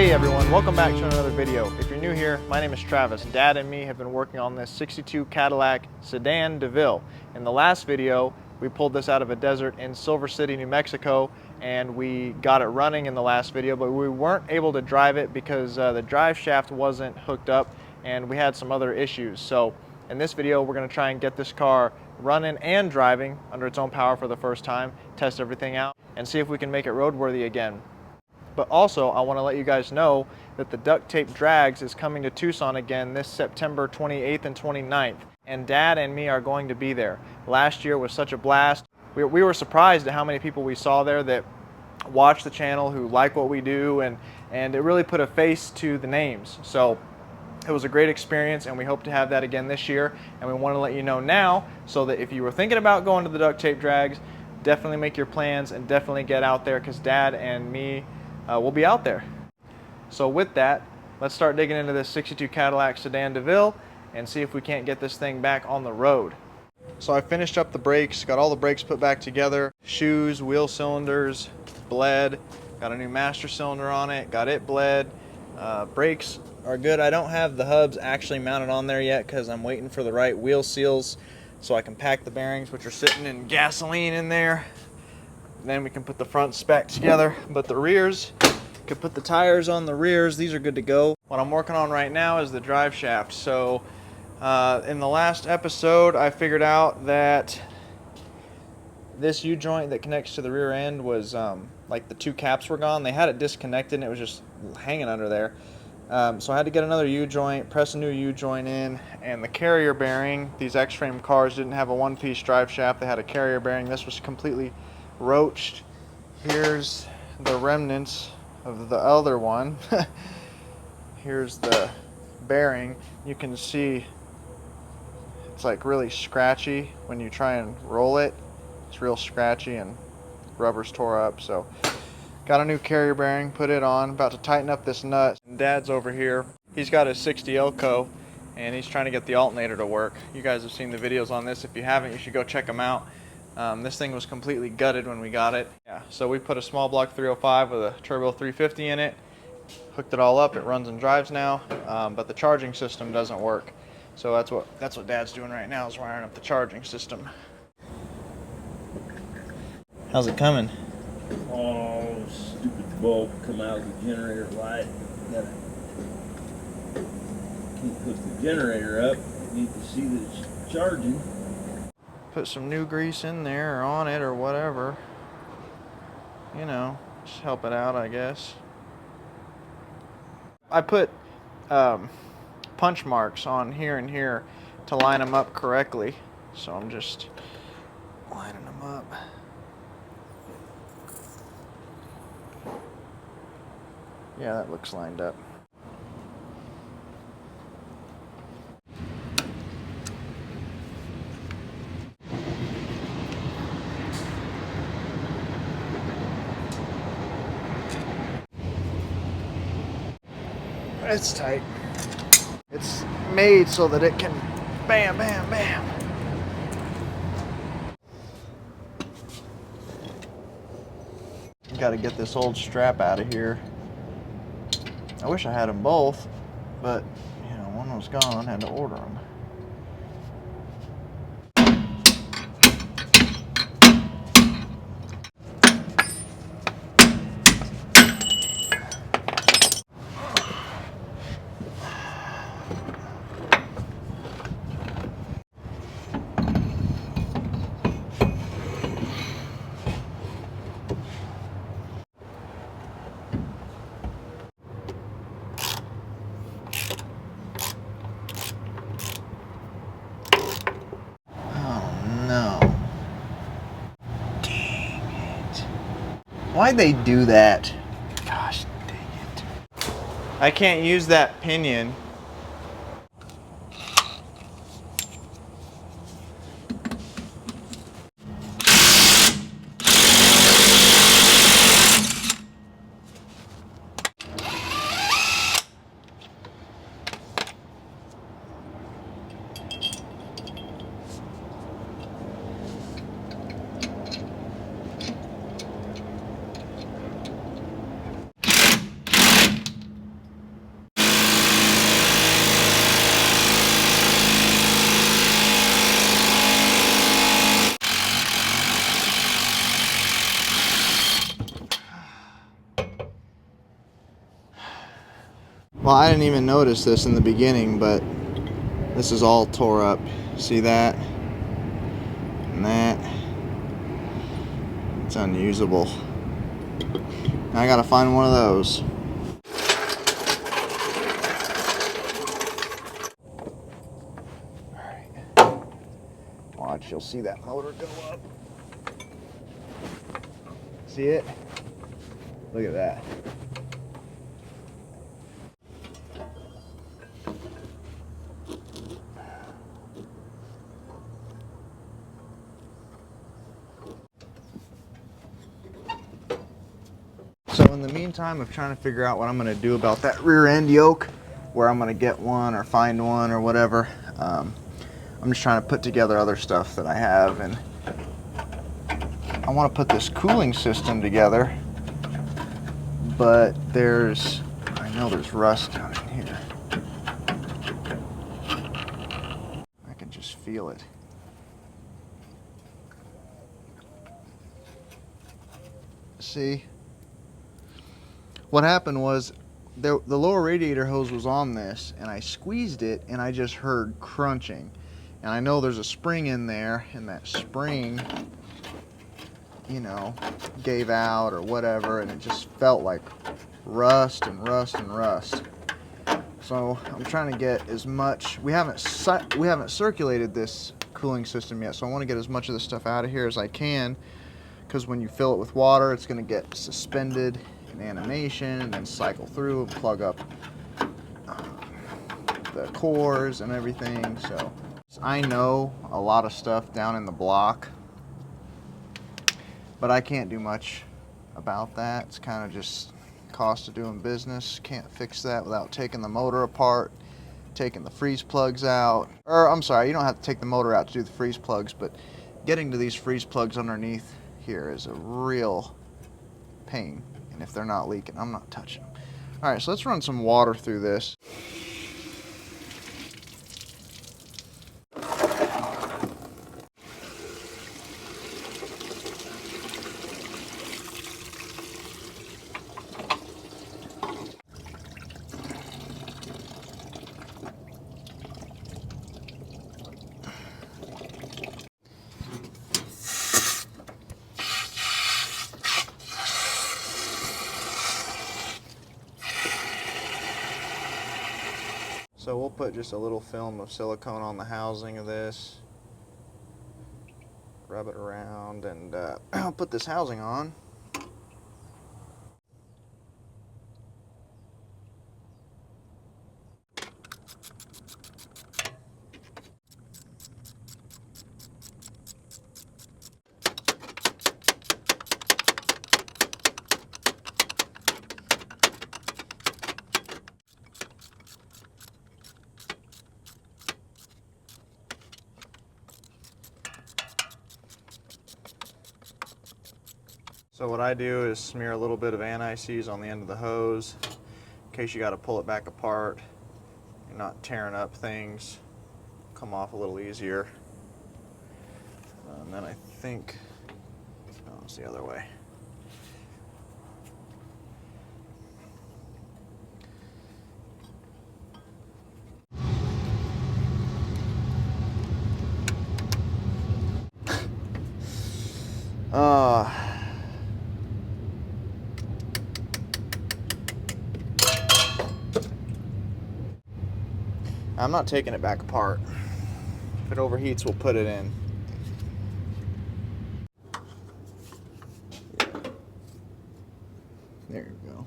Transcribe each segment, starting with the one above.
Hey everyone, welcome back to another video. If you're new here, my name is Travis. Dad and me have been working on this 62 Cadillac sedan DeVille. In the last video, we pulled this out of a desert in Silver City, New Mexico, and we got it running in the last video, but we weren't able to drive it because the drive shaft wasn't hooked up and we had some other issues. So in this video, we're going to try and get this car running and driving under its own power for the first time, test everything out, and see if we can make it roadworthy again. But also, I want to let you guys know that the Duct Tape Drags is coming to Tucson again this September 28th and 29th, and Dad and me are going to be there. Last year was such a blast. We were surprised at how many people we saw there that watch the channel, who like what we do, and it really put a face to the names. So it was a great experience, and we hope to have that again this year, and we want to let you know now so that if you were thinking about going to the Duct Tape Drags, definitely make your plans and definitely get out there, because Dad and me we'll be out there. So with that, let's start digging into this 62 Cadillac sedan DeVille and see if we can't get this thing back on the road. So I finished up the brakes, got all the brakes put back together, shoes, wheel cylinders, bled, got a new master cylinder on it, got it bled. Brakes are good. I don't have the hubs actually mounted on there yet because I'm waiting for the right wheel seals so I can pack the bearings, which are sitting in gasoline in there. Then we can put the front spec together, but the rears, could put the tires on the rears. These are good to go. What I'm working on right now is the drive shaft. So in the last episode, I figured out that this U-joint that connects to the rear end was like the two caps were gone. They had it disconnected and it was just hanging under there. So I had to get another U-joint, press a new U-joint in, and the carrier bearing, these X-frame cars didn't have a one-piece drive shaft. They had a carrier bearing. This was completely roached. Here's the remnants of the other one. Here's the bearing. You can see it's like really scratchy when you try and roll it. It's real scratchy and rubber's tore up. So got a new carrier bearing, put it on, about to tighten up this nut. Dad's over here. He's got his 60 Elco and he's trying to get the alternator to work. You guys have seen the videos on this. If you haven't, you should go check them out. This thing was completely gutted when we got it. Yeah, so we put a small block 305 with a turbo 350 in it, hooked it all up. It runs and drives now, but the charging system doesn't work. So that's what Dad's doing right now, is wiring up the charging system. How's it coming? Oh, stupid bulb come out of the generator light. Gotta keep hook the generator up. Need to see that it's charging. Put some new grease in there or on it or whatever. You know, just help it out, I guess. I put punch marks on here and here to line them up correctly. So I'm just lining them up. Yeah, that looks lined up. It's tight. It's made so that it can bam, bam, bam. Got to get this old strap out of here. I wish I had them both, but you know, one was gone, had to order them. Why'd they do that? Gosh dang it. I can't use that pinion. Well, I didn't even notice this in the beginning, but this is all tore up. See that? And that. It's unusable. Now I gotta find one of those. Alright. Watch, you'll see that motor go up. See it? Look at that. So in the meantime of trying to figure out what I'm going to do about that rear end yoke, where I'm going to get one or find one or whatever, I'm just trying to put together other stuff that I have, and I want to put this cooling system together, but I know there's rust down in here. I can just feel it. See? What happened was the lower radiator hose was on this, and I squeezed it and I just heard crunching. And I know there's a spring in there, and that spring, you know, gave out or whatever, and it just felt like rust and rust and rust. So I'm trying to get as much. We haven't circulated this cooling system yet, so I want to get as much of this stuff out of here as I can, because when you fill it with water, it's going to get suspended in animation and then cycle through and plug up the cores and everything. So I know a lot of stuff down in the block, but I can't do much about that. It's kind of just cost of doing business. Can't fix that without taking the motor apart, taking the freeze plugs out. Or I'm sorry, you don't have to take the motor out to do the freeze plugs, but getting to these freeze plugs underneath here is a real pain. And if they're not leaking, I'm not touching them. All right, so let's run some water through this. So we'll put just a little film of silicone on the housing of this, rub it around, and I'll put this housing on. So what I do is smear a little bit of anti-seize on the end of the hose in case you got to pull it back apart. You're not tearing up things, come off a little easier. And then I think, no, it's the other way. I'm not taking it back apart. If it overheats, we'll put it in. There you go.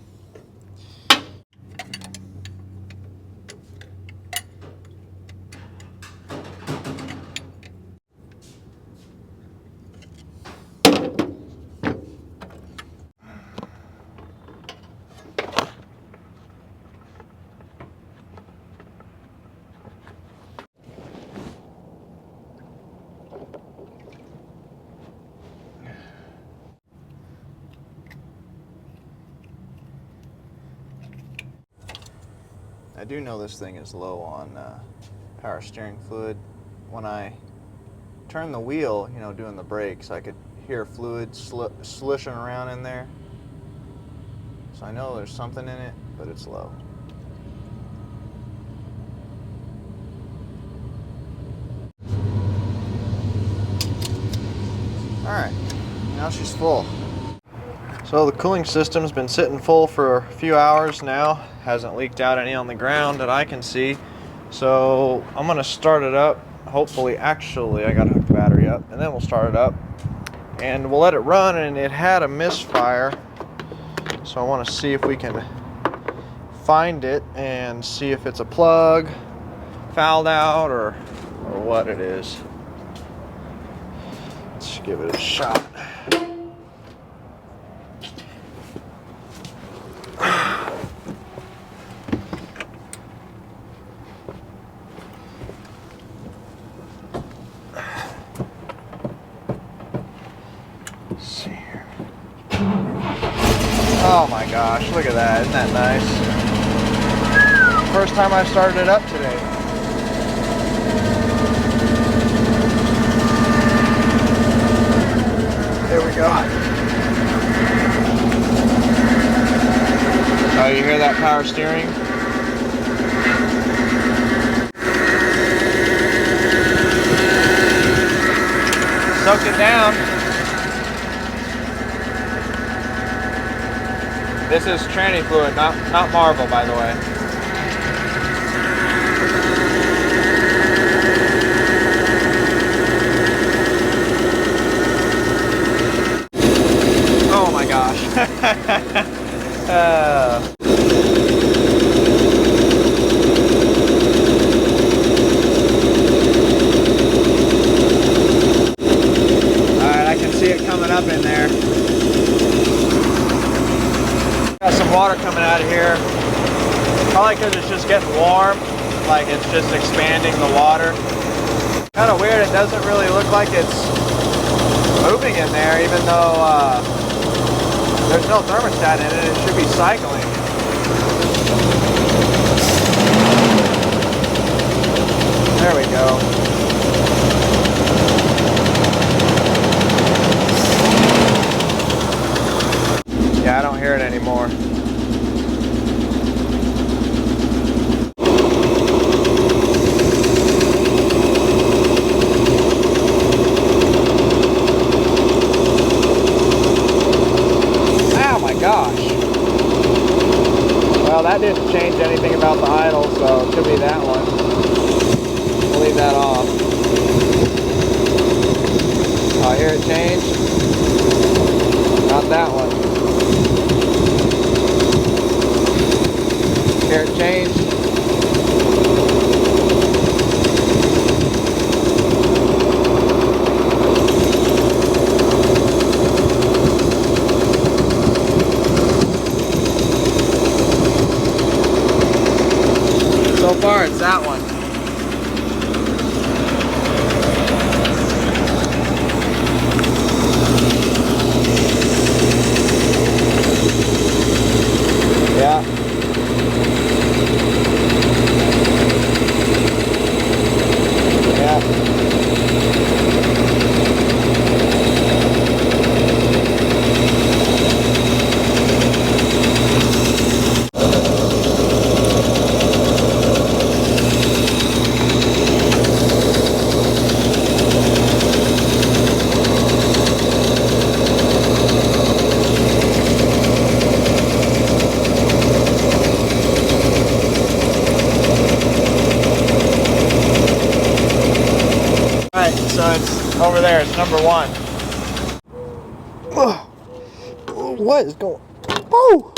I do know this thing is low on power steering fluid. When I turn the wheel, you know, doing the brakes, I could hear fluid slushing around in there. So I know there's something in it, but it's low. Alright, now she's full. So the cooling system's been sitting full for a few hours now. Hasn't leaked out any on the ground that I can see. So I'm gonna start it up. Hopefully, actually, I gotta hook the battery up, and then we'll start it up. And we'll let it run, and it had a misfire. So I wanna see if we can find it and see if it's a plug, fouled out, or what it is. Let's give it a shot. Let's see here. Oh my gosh, look at that. Isn't that nice? First time I've started it up today. There we go. Oh, you hear that power steering? Soaked it down. This is tranny fluid, not marble, by the way. Oh my gosh. Alright, I can see it coming up in there. Got some water coming out of here. Probably because it's just getting warm. Like it's just expanding the water. Kind of weird, it doesn't really look like it's moving in there, even though there's no thermostat in it. It should be cycling. There we go. Yeah, I don't hear it anymore. Gosh. Well, that didn't change anything about the idle, so it could be that one. We'll leave that off. Oh, I hear it change. Not that one. Hear it change. So far, it's that one. Yeah. Yeah. So it's over there, it's number one. What is going on? Whoa!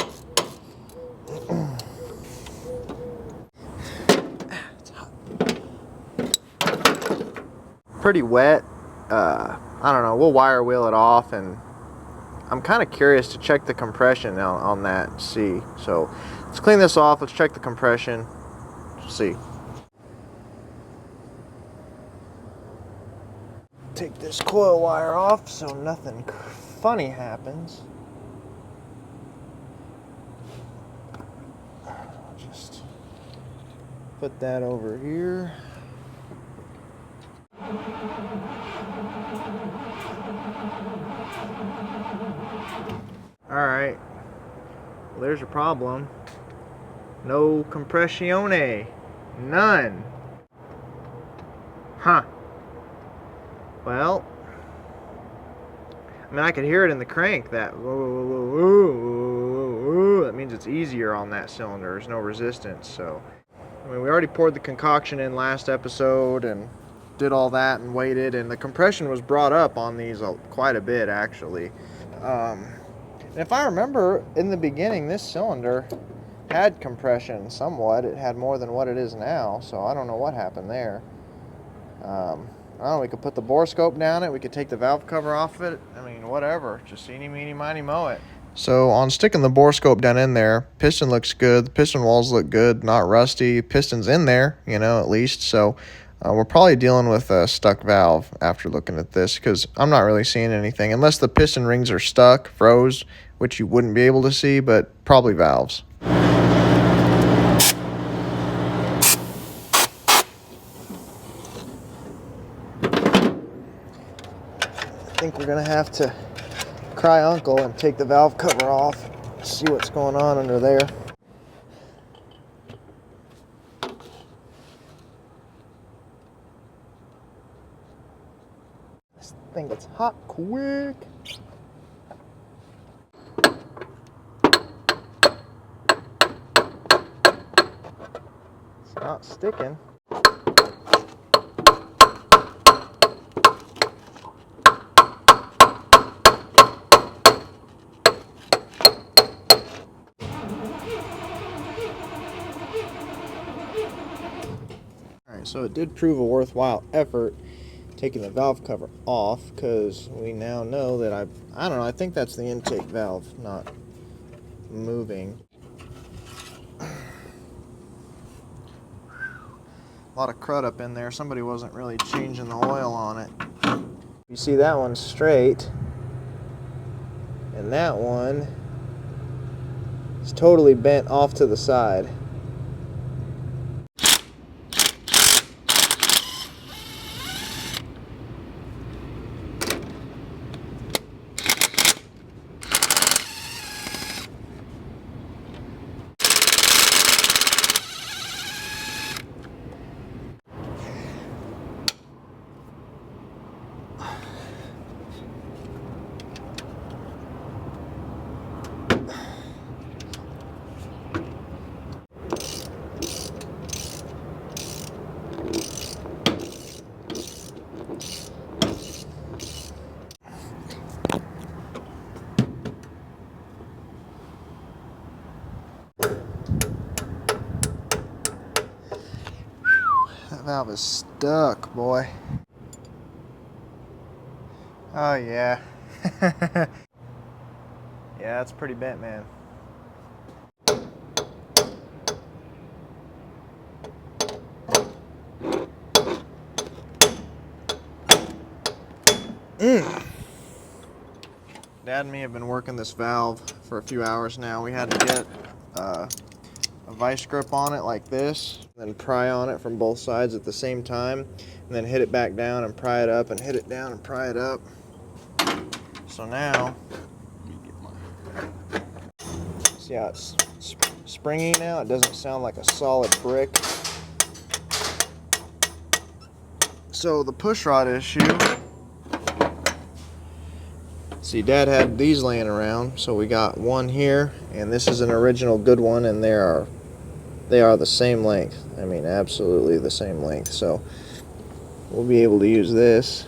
It's hot. Pretty wet. I don't know, we'll wire wheel it off, and I'm kind of curious to check the compression on that and see. So let's clean this off, let's check the compression, see. Take this coil wire off so nothing funny happens. I'll just put that over here. Alright, well, there's your problem. No compressione. None. Huh. Well, I mean, I could hear it in the crank, that whoa, whoa, whoa, whoa, whoa, whoa. That means it's easier on that cylinder. There's no resistance. So, I mean, we already poured the concoction in last episode and did all that and waited, and the compression was brought up on these quite a bit, actually. And if I remember, in the beginning, this cylinder had compression somewhat. It had more than what it is now, so I don't know what happened there. I don't know, we could put the bore scope down it, we could take the valve cover off it, I mean, whatever, just eeny, meeny, miny, moe it. So on sticking the bore scope down in there, piston looks good, the piston walls look good, not rusty, piston's in there, you know, at least, so we're probably dealing with a stuck valve after looking at this, because I'm not really seeing anything, unless the piston rings are stuck, froze, which you wouldn't be able to see, but probably valves. I think we're gonna have to cry uncle and take the valve cover off, see what's going on under there. This thing gets hot quick. It's not sticking. So it did prove a worthwhile effort taking the valve cover off, because we now know that I don't know, I think that's the intake valve not moving. A lot of crud up in there. Somebody wasn't really changing the oil on it. You see that one's straight, and that one is totally bent off to the side. Valve is stuck, boy. Oh yeah. Yeah, it's pretty bent, man. Dad and me have been working this valve for a few hours now. We had to get a vice grip on it like this, then pry on it from both sides at the same time, and then hit it back down and pry it up, and hit it down and pry it up. So now, see how it's springy now? It doesn't sound like a solid brick. So the push rod issue, see, Dad had these laying around, so we got one here, and this is an original good one, and they are the same length. I mean, absolutely the same length. So we'll be able to use this.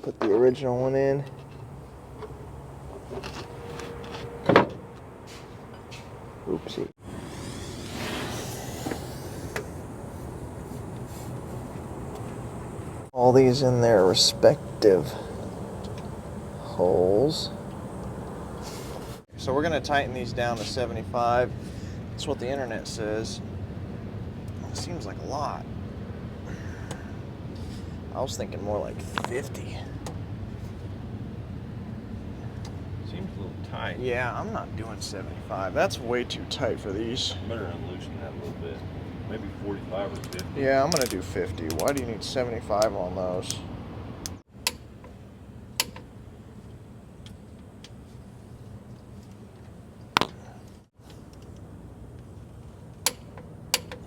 Put the original one in. Oopsie. All these in their respective holes. So we're going to tighten these down to 75. That's what the internet says. It seems like a lot. I was thinking more like 50. Seems a little tight. Yeah, I'm not doing 75. That's way too tight for these. Better unloosen that a little bit. Maybe 45 or 50. Yeah, I'm going to do 50. Why do you need 75 on those?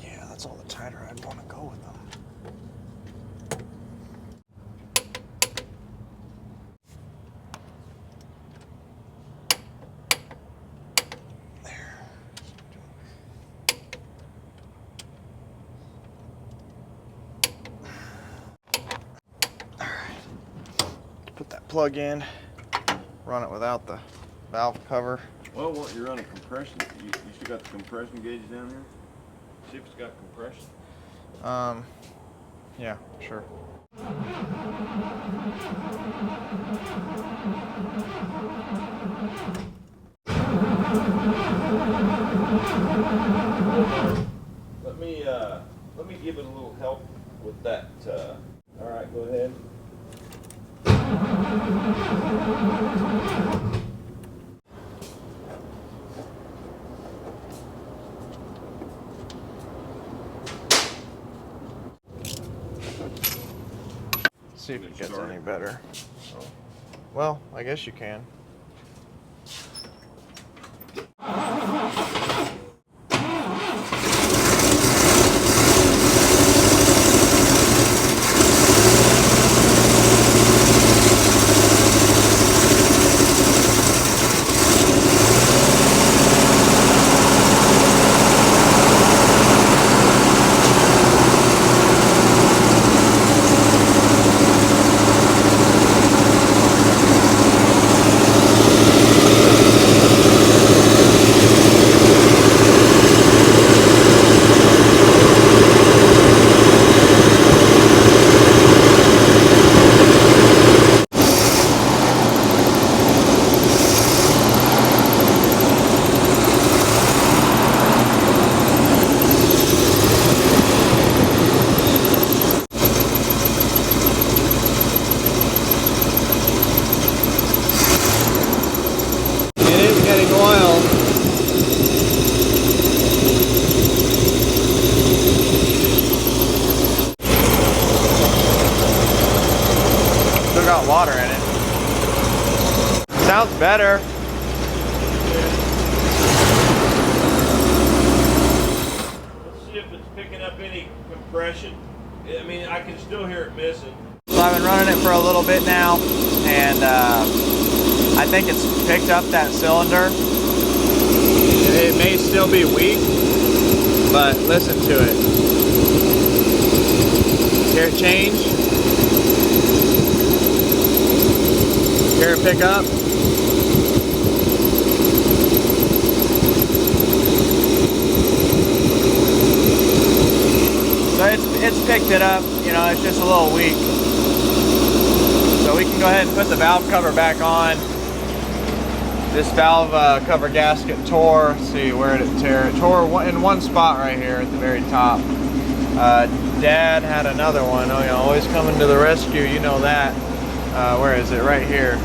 Yeah, that's all the tighter I'd want to go with them. Put that plug in, run it without the valve cover. Well, what you're running compression, you still got the compression gauge down here? See if it's got compression. Yeah, sure. Let me give it a little help with that. All right, go ahead. See if it gets any better. Well, I guess you can. Got water in it. Sounds better. Let's see if it's picking up any compression. I mean, I can still hear it missing. So I've been running it for a little bit now, and I think it's picked up that cylinder. It may still be weak, but listen to it. Hear it change? Hear it pick up? So it's picked it up, you know, it's just a little weak. So we can go ahead and put the valve cover back on. This valve cover gasket tore. Let's see, where did it tear? It tore in one spot right here at the very top. Dad had another one. Oh, you know, always coming to the rescue, you know that. Where is it? Right here.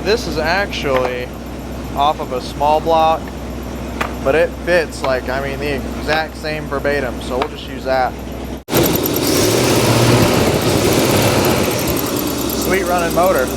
This is actually off of a small block, but it fits like, I mean, the exact same verbatim, so we'll just use that. Sweet running motor.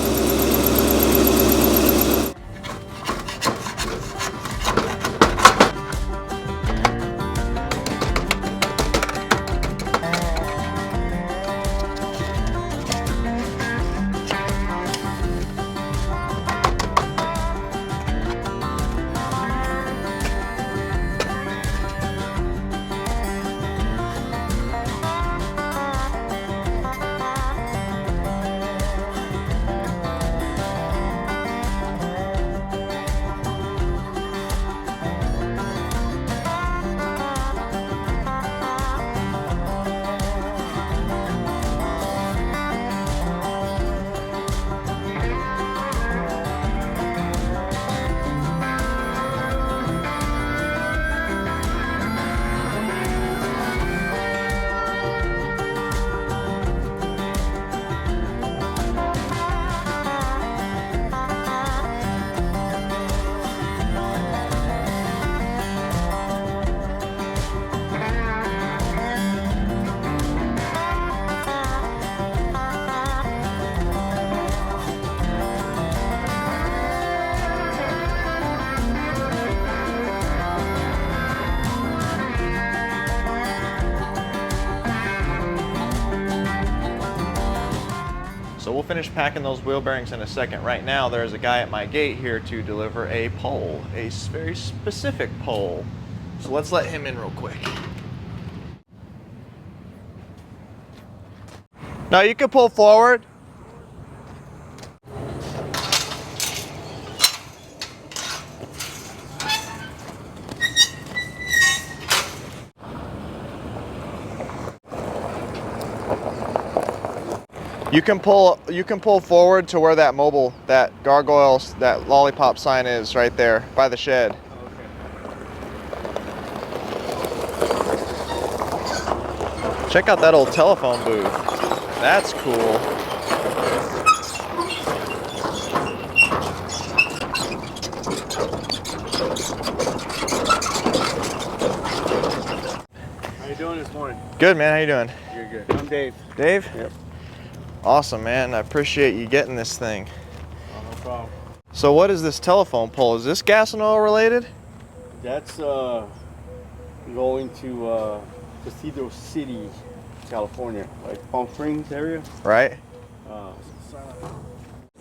So we'll finish packing those wheel bearings in a second. Right now, there's a guy at my gate here to deliver a pole, a very specific pole. So let's let him in real quick. No, you can pull forward. You can pull forward to where that gargoyle, that lollipop sign is right there by the shed. Okay. Check out that old telephone booth. That's cool. How you doing this morning? Good, man. How you doing? You're good. I'm Dave. Dave? Yep. Awesome, man. I appreciate you getting this thing. Oh, no problem. So what is this telephone pole? Is this gas and oil related? That's going to Castillo City, California, like Palm Springs area. Right.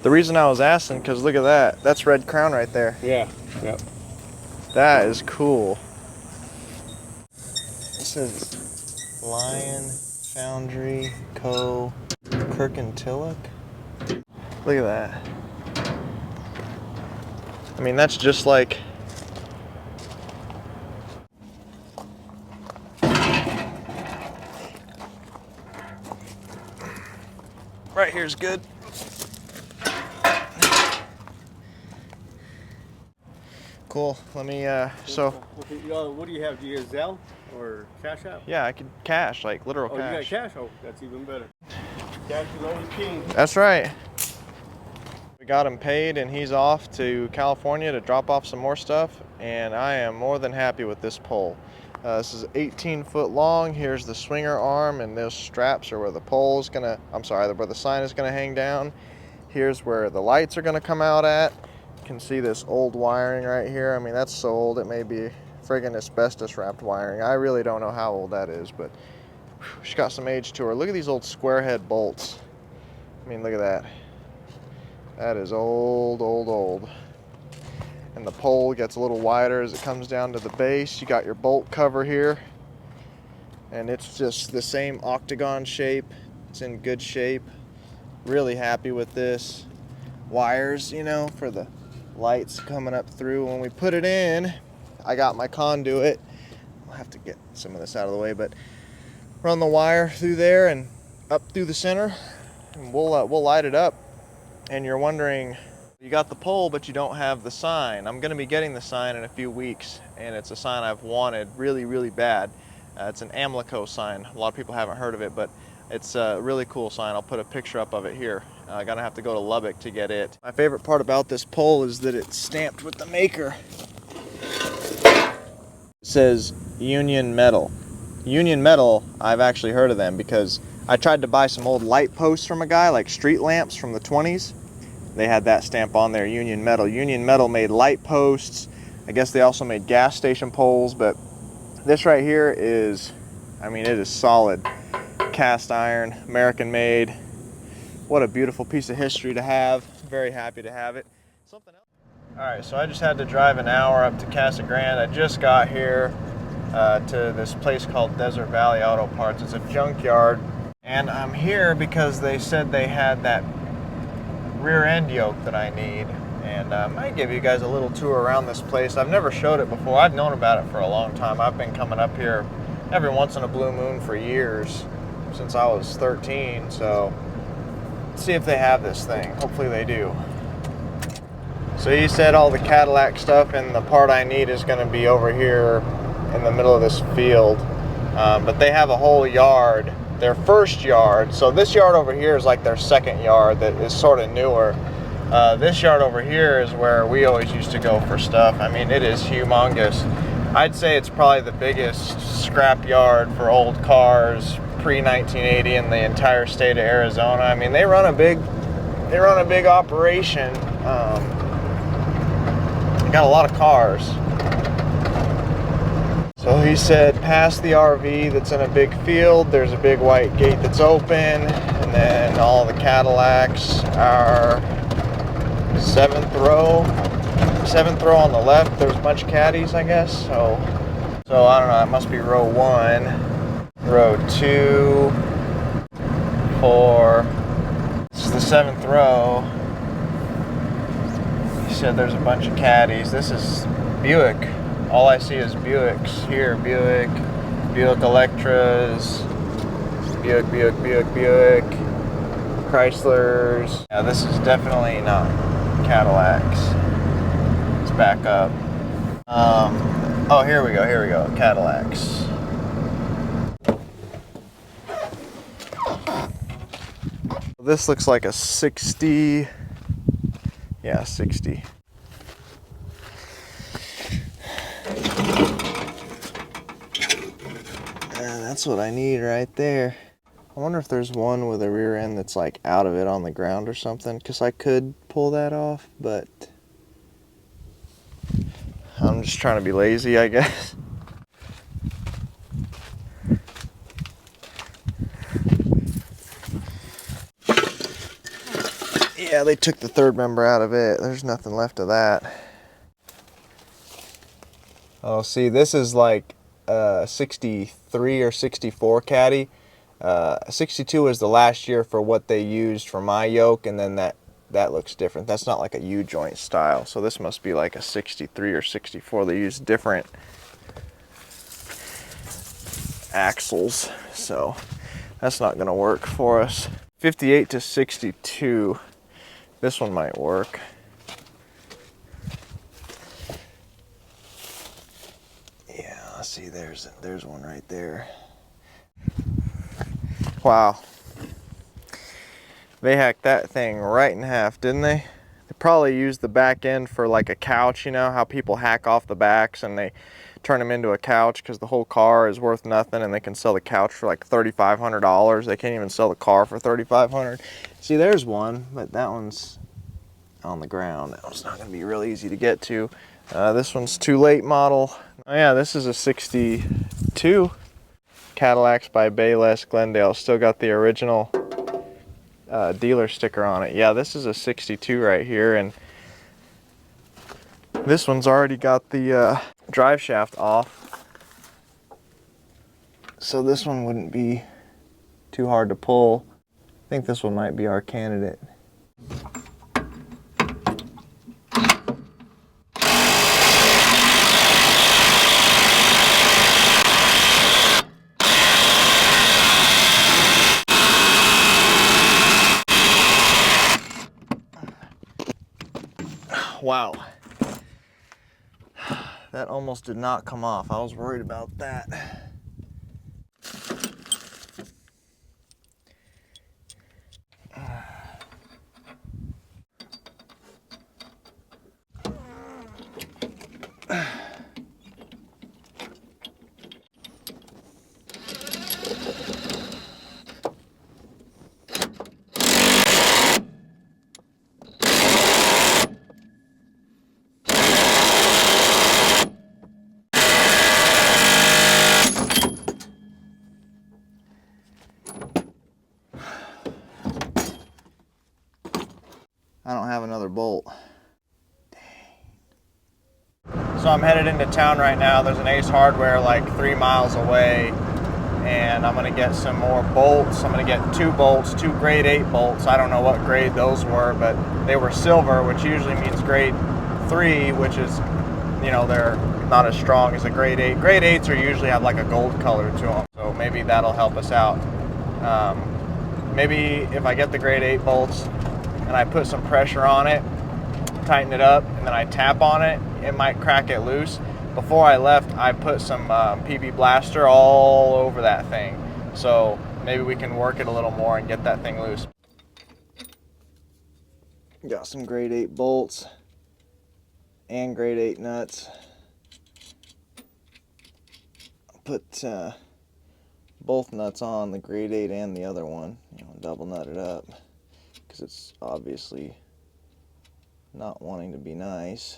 The reason I was asking, because look at that. That's Red Crown right there. Yeah. Yep. That is cool. This is Lion Foundry Co. Kirkintilloch. Look at that. I mean, that's just like right here's good. Cool. Let me so what do you have? Do you have Zelle or Cash App? yeah, I could cash, like literal Oh, cash. you got cash? Oh, that's even better. Cash is always king. That's right. We got him paid and he's off to California to drop off some more stuff, and I am more than happy with this pole. This is 18 foot long. Here's the swinger arm, and those straps are where the pole is gonna, where the sign is gonna hang down. Here's where the lights are gonna come out at. You can see this old wiring right here. I mean, that's so old it may be friggin' asbestos wrapped wiring. I really don't know how old that is, but she's got some age to her. Look at these old square head bolts. I mean, look at that. That is old, old, old. And the pole gets a little wider as it comes down to the base. You got your bolt cover here, and it's just the same octagon shape. It's in good shape. Really happy with this. Wires, you know, for the lights coming up through. When we put it in, I got my conduit. I'll have to get some of this out of the way, but run the wire through there and up through the center, and we'll light it up. And you're wondering, you got the pole, but you don't have the sign. I'm gonna be getting the sign in a few weeks, and it's a sign I've wanted really, really bad. It's an Amlico sign. A lot of people haven't heard of it, but it's a really cool sign. I'll put a picture up of it here. I'm gonna have to go to Lubbock to get it. My favorite part about this pole is that it's stamped with the maker. It says Union Metal. Union Metal, I've actually heard of them because I tried to buy some old light posts from a guy, like street lamps from the 20s. They had that stamp on there, Union Metal. Union Metal made light posts. I guess they also made gas station poles, but this right here is, I mean, it is solid. Cast iron, American made. What a beautiful piece of history to have. Very happy to have it. Something else. All right, so I just had to drive an hour up to Casa Grande. I just got here to this place called Desert Valley Auto Parts. It's a junkyard. And I'm here because they said they had that rear end yoke that I need. And I might give you guys a little tour around this place. I've never showed it before. I've known about it for a long time. I've been coming up here every once in a blue moon for years, since I was 13. So let's see if they have this thing. Hopefully they do. So he said all the Cadillac stuff and the part I need is going to be over here in the middle of this field. But they have a whole yard, their first yard. So this yard over here is like their second yard that is sort of newer. This yard over here is where we always used to go for stuff. I mean, it is humongous. I'd say it's probably the biggest scrap yard for old cars pre-1980 in the entire state of Arizona. I mean, they run a big operation. They got a lot of cars. So he said past the RV that's in a big field, there's a big white gate that's open, and then all the Cadillacs are seventh row on the left. There's a bunch of caddies, I guess. So I don't know, it must be row 1, row 2, 4. This is the 7th row. He said there's a bunch of caddies. This is Buick. All I see is Buicks here. Buick Electras, Buick, Chryslers. Yeah, this is definitely not Cadillacs. Let's back up. Oh, here we go, Cadillacs. This looks like a 60, yeah, 60. And that's what I need right there. I wonder if there's one with a rear end that's like out of it on the ground or something, because I could pull that off, but I'm just trying to be lazy, I guess. Yeah, they took the third member out of it. There's nothing left of that. Oh, see, this is like 63 or 64 Caddy. 62 is the last year for what they used for my yoke, and then that looks different. That's not like a U-joint style, so this must be like a 63 or 64. They use different axles, so that's not going to work for us. 58 to 62. This one might work. Yeah, let's see, there's one right there. Wow. They hacked that thing right in half, didn't they? They probably used the back end for like a couch, you know, how people hack off the backs and they turn them into a couch because the whole car is worth nothing and they can sell the couch for like $3,500. They can't even sell the car for $3,500. See, there's one, but that one's on the ground. That one's not going to be real easy to get to. This one's too late model. Oh yeah, this is a 62. Cadillacs by Bayless Glendale. Still got the original dealer sticker on it. Yeah, this is a 62 right here, and this one's already got the drive shaft off. So this one wouldn't be too hard to pull. I think this one might be our candidate. Wow, that almost did not come off. I was worried about that. I don't have another bolt. Dang. So I'm headed into town right now. There's an Ace Hardware like 3 miles away, and I'm gonna get some more bolts. I'm gonna get 2 bolts, 2 grade 8 bolts. I don't know what grade those were, but they were silver, which usually means grade 3, which is, you know, they're not as strong as a grade 8. Grade 8s are usually have like a gold color to them, so maybe that'll help us out. Maybe if I get the grade 8 bolts and I put some pressure on it, tighten it up, and then I tap on it, it might crack it loose. Before I left, I put some PB Blaster all over that thing. So maybe we can work it a little more and get that thing loose. Got some grade 8 bolts and grade 8 nuts. Put both nuts on, the grade 8 and the other one. You know, double nut it up, because it's obviously not wanting to be nice.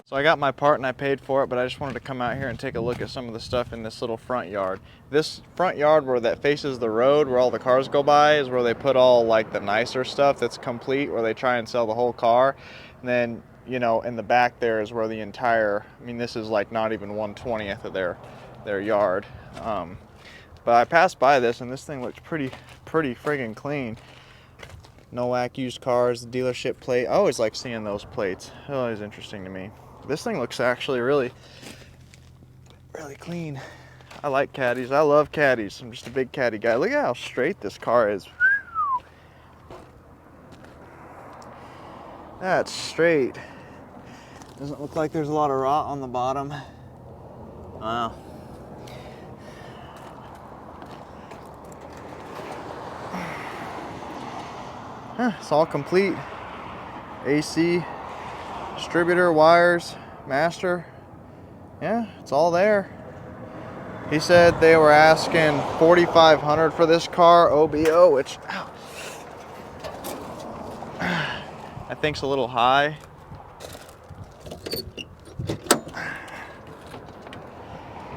So I got my part and I paid for it, but I just wanted to come out here and take a look at some of the stuff in this little front yard. This front yard where that faces the road, where all the cars go by, is where they put all like the nicer stuff that's complete, where they try and sell the whole car. And then, you know, in the back there is where the entire, I mean, this is like not even 1/20th of their yard. But I passed by this and this thing looks pretty friggin' clean. No whack used cars, dealership plate. I always like seeing those plates. They're always interesting to me. This thing looks actually really clean. I like caddies. I love caddies. I'm just a big caddy guy. Look at how straight this car is. That's straight. Doesn't look like there's a lot of rot on the bottom. Wow. It's all complete. AC, distributor, wires, master. Yeah, it's all there. He said they were asking $4,500 for this car, OBO, which I think's a little high.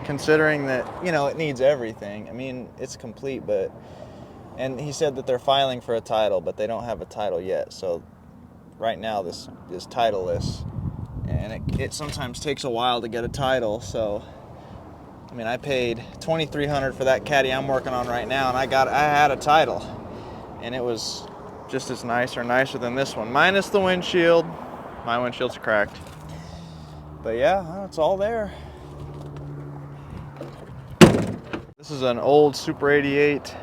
Considering that, you know, it needs everything. I mean, it's complete, but, and he said that they're filing for a title, but they don't have a title yet. So right now this is titleless, and it sometimes takes a while to get a title. So I mean, I paid $2,300 for that caddy I'm working on right now, and I had a title, and it was just as nice or nicer than this one, minus the windshield. My windshield's cracked, but yeah, it's all there. This is an old Super 88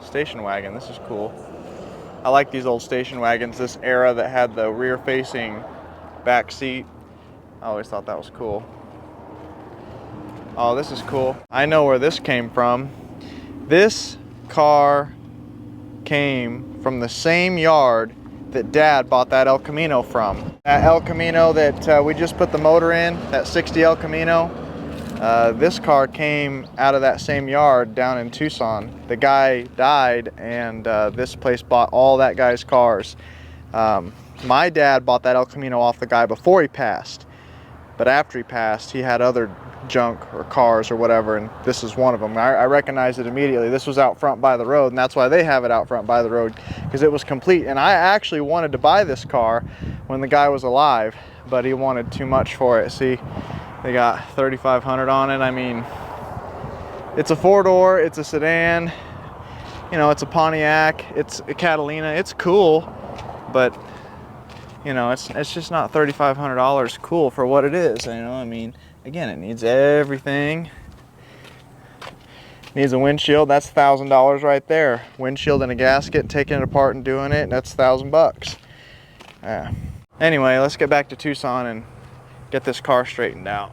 station wagon. This is cool. I like these old station wagons, this era that had the rear-facing back seat. I always thought that was cool. Oh, this is cool. I know where this came from. This car came from the same yard that Dad bought that El Camino from. That El Camino that we just put the motor in, that 60 El Camino, this car came out of that same yard down in Tucson. The guy died, and this place bought all that guy's cars. My dad bought that El Camino off the guy before he passed, but after he passed, he had other junk or cars or whatever, and this is one of them. I recognized it immediately. This was out front by the road, and that's why they have it out front by the road, because it was complete. And I actually wanted to buy this car when the guy was alive, but he wanted too much for it. See, they got $3,500 on it. I mean, it's a four-door, it's a sedan, you know, it's a Pontiac, it's a Catalina. It's cool, but you know, it's just not $3,500 cool for what it is. You know, I mean, again, it needs everything. It needs a windshield. That's $1,000 right there. Windshield and a gasket, taking it apart and doing it, that's $1,000. Yeah. Anyway, let's get back to Tucson and get this car straightened out.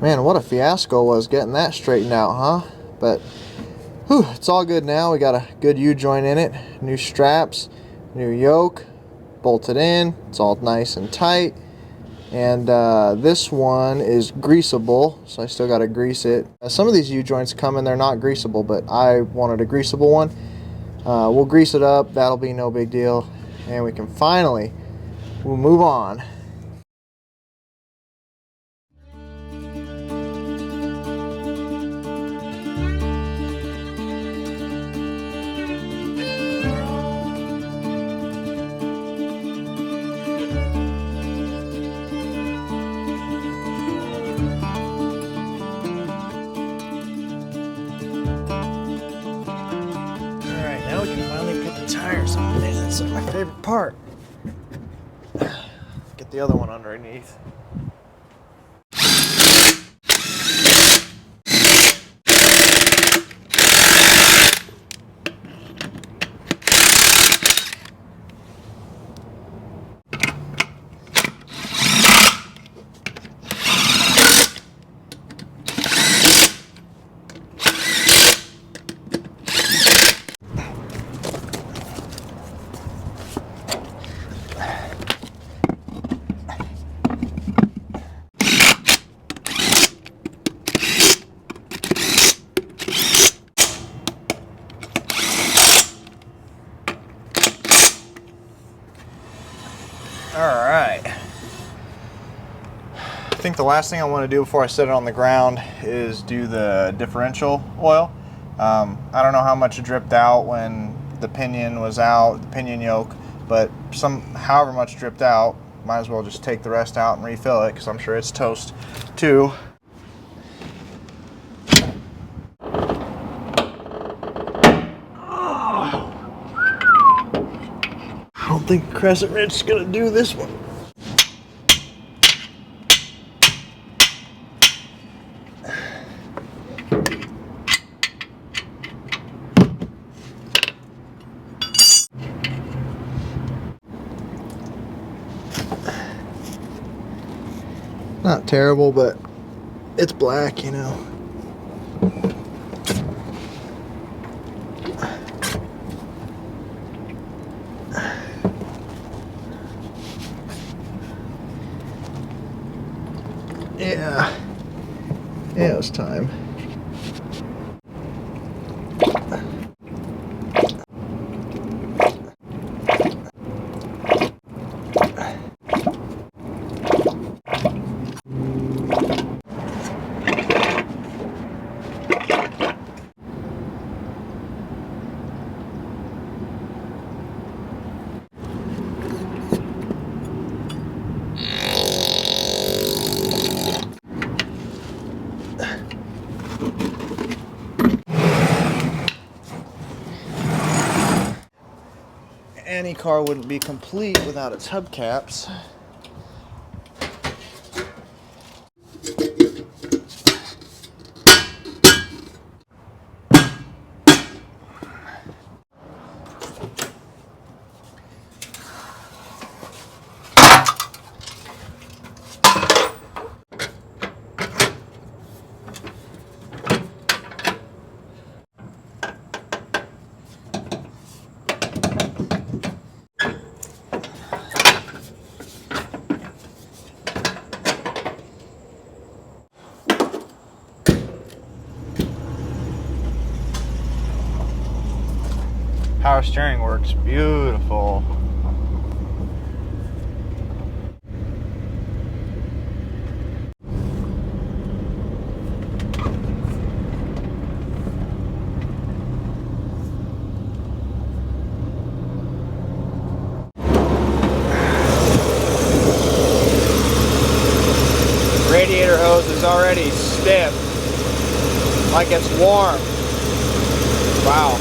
Man, what a fiasco was getting that straightened out, huh? But whew, it's all good now. We got a good U-joint in it, new straps, new yoke, bolted in. It's all nice and tight. And this one is greasable, so I still got to grease it. Some of these U-joints come and they're not greasable, but I wanted a greasable one. We'll grease it up. That'll be no big deal. And we can finally, we'll move on. Now we can finally put the tires on. That's like my favorite part. Get the other one underneath. Alright, I think the last thing I want to do before I set it on the ground is do the differential oil. I don't know how much dripped out when the pinion was out, the pinion yoke, but however much dripped out, might as well just take the rest out and refill it because I'm sure it's toast too. I don't think Crescent Ridge is going to do this one. Not terrible, but it's black, you know. Yeah, it was time. Any car wouldn't be complete without its hubcaps. Power steering works beautiful. Radiator hose is already stiff, like it's warm. Wow.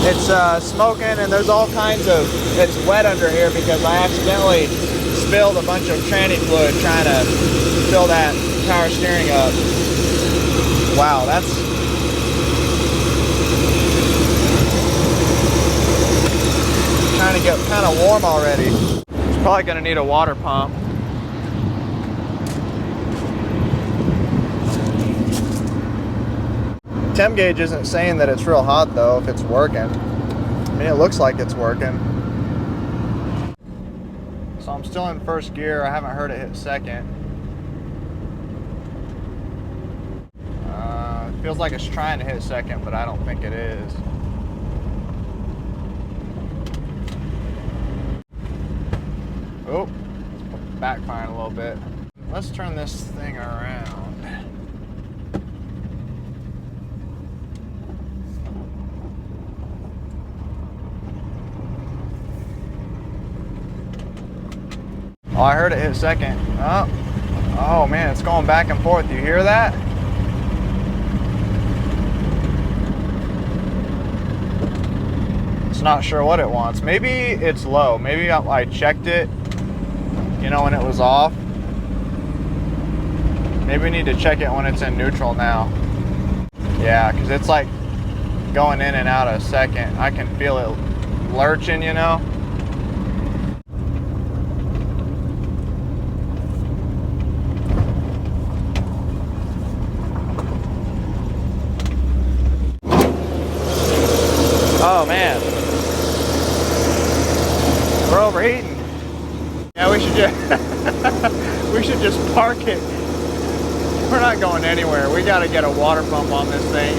It's smoking and there's all kinds of, it's wet under here because I accidentally spilled a bunch of tranny fluid trying to fill that power steering up. Wow, that's trying to get kind of warm already. It's probably going to need a water pump. Temp gauge isn't saying that it's real hot though, if it's working. I mean, it looks like it's working. So I'm still in first gear. I haven't heard it hit second. It feels like it's trying to hit second, but I don't think it is. Oh, it's backfiring a little bit. Let's turn this thing around. Oh, I heard it hit second. Oh man, it's going back and forth. You hear that? It's not sure what it wants. Maybe it's low. Maybe I checked it, you know, when it was off. Maybe we need to check it when it's in neutral now. Yeah, because it's like going in and out of second. I can feel it lurching, you know. Oh man, we're overheating. Yeah, we should just park it. We're not going anywhere. We got to get a water pump on this thing.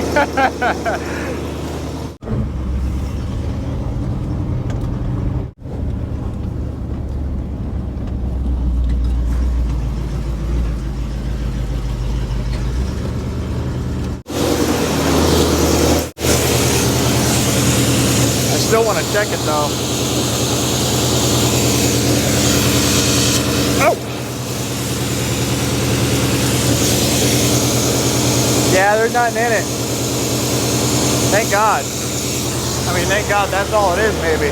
Still want to check it though. Oh! Yeah, there's nothing in it. Thank God. I mean, thank God that's all it is, maybe.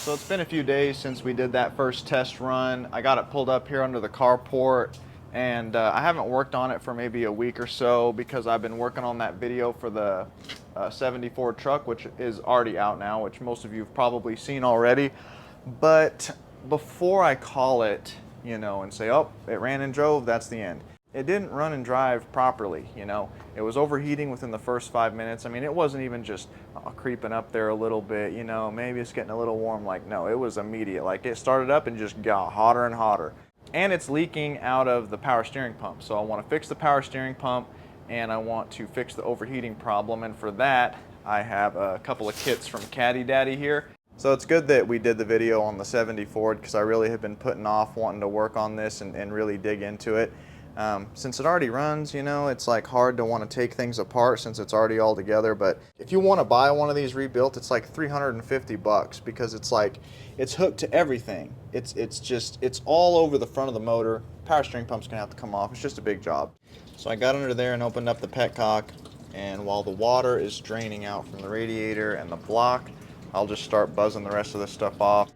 So it's been a few days since we did that first test run. I got it pulled up here under the carport. And I haven't worked on it for maybe a week or so because I've been working on that video for the 74 truck, which is already out now, which most of you have probably seen already. But before I call it, you know, and say, oh, it ran and drove, that's the end. It didn't run and drive properly, you know. It was overheating within the first 5 minutes. I mean, it wasn't even just creeping up there a little bit, you know, maybe it's getting a little warm. Like, no, it was immediate. Like, it started up and just got hotter and hotter. And it's leaking out of the power steering pump. So I want to fix the power steering pump and I want to fix the overheating problem. And for that, I have a couple of kits from Caddy Daddy here. So it's good that we did the video on the 70 Ford because I really have been putting off wanting to work on this and really dig into it. Since it already runs, you know, it's like hard to want to take things apart since it's already all together. But if you want to buy one of these rebuilt, it's like $350 because it's like, it's hooked to everything. It's all over the front of the motor. Power steering pump's gonna have to come off. It's just a big job. So I got under there and opened up the petcock, and while the water is draining out from the radiator and the block, I'll just start buzzing the rest of this stuff off.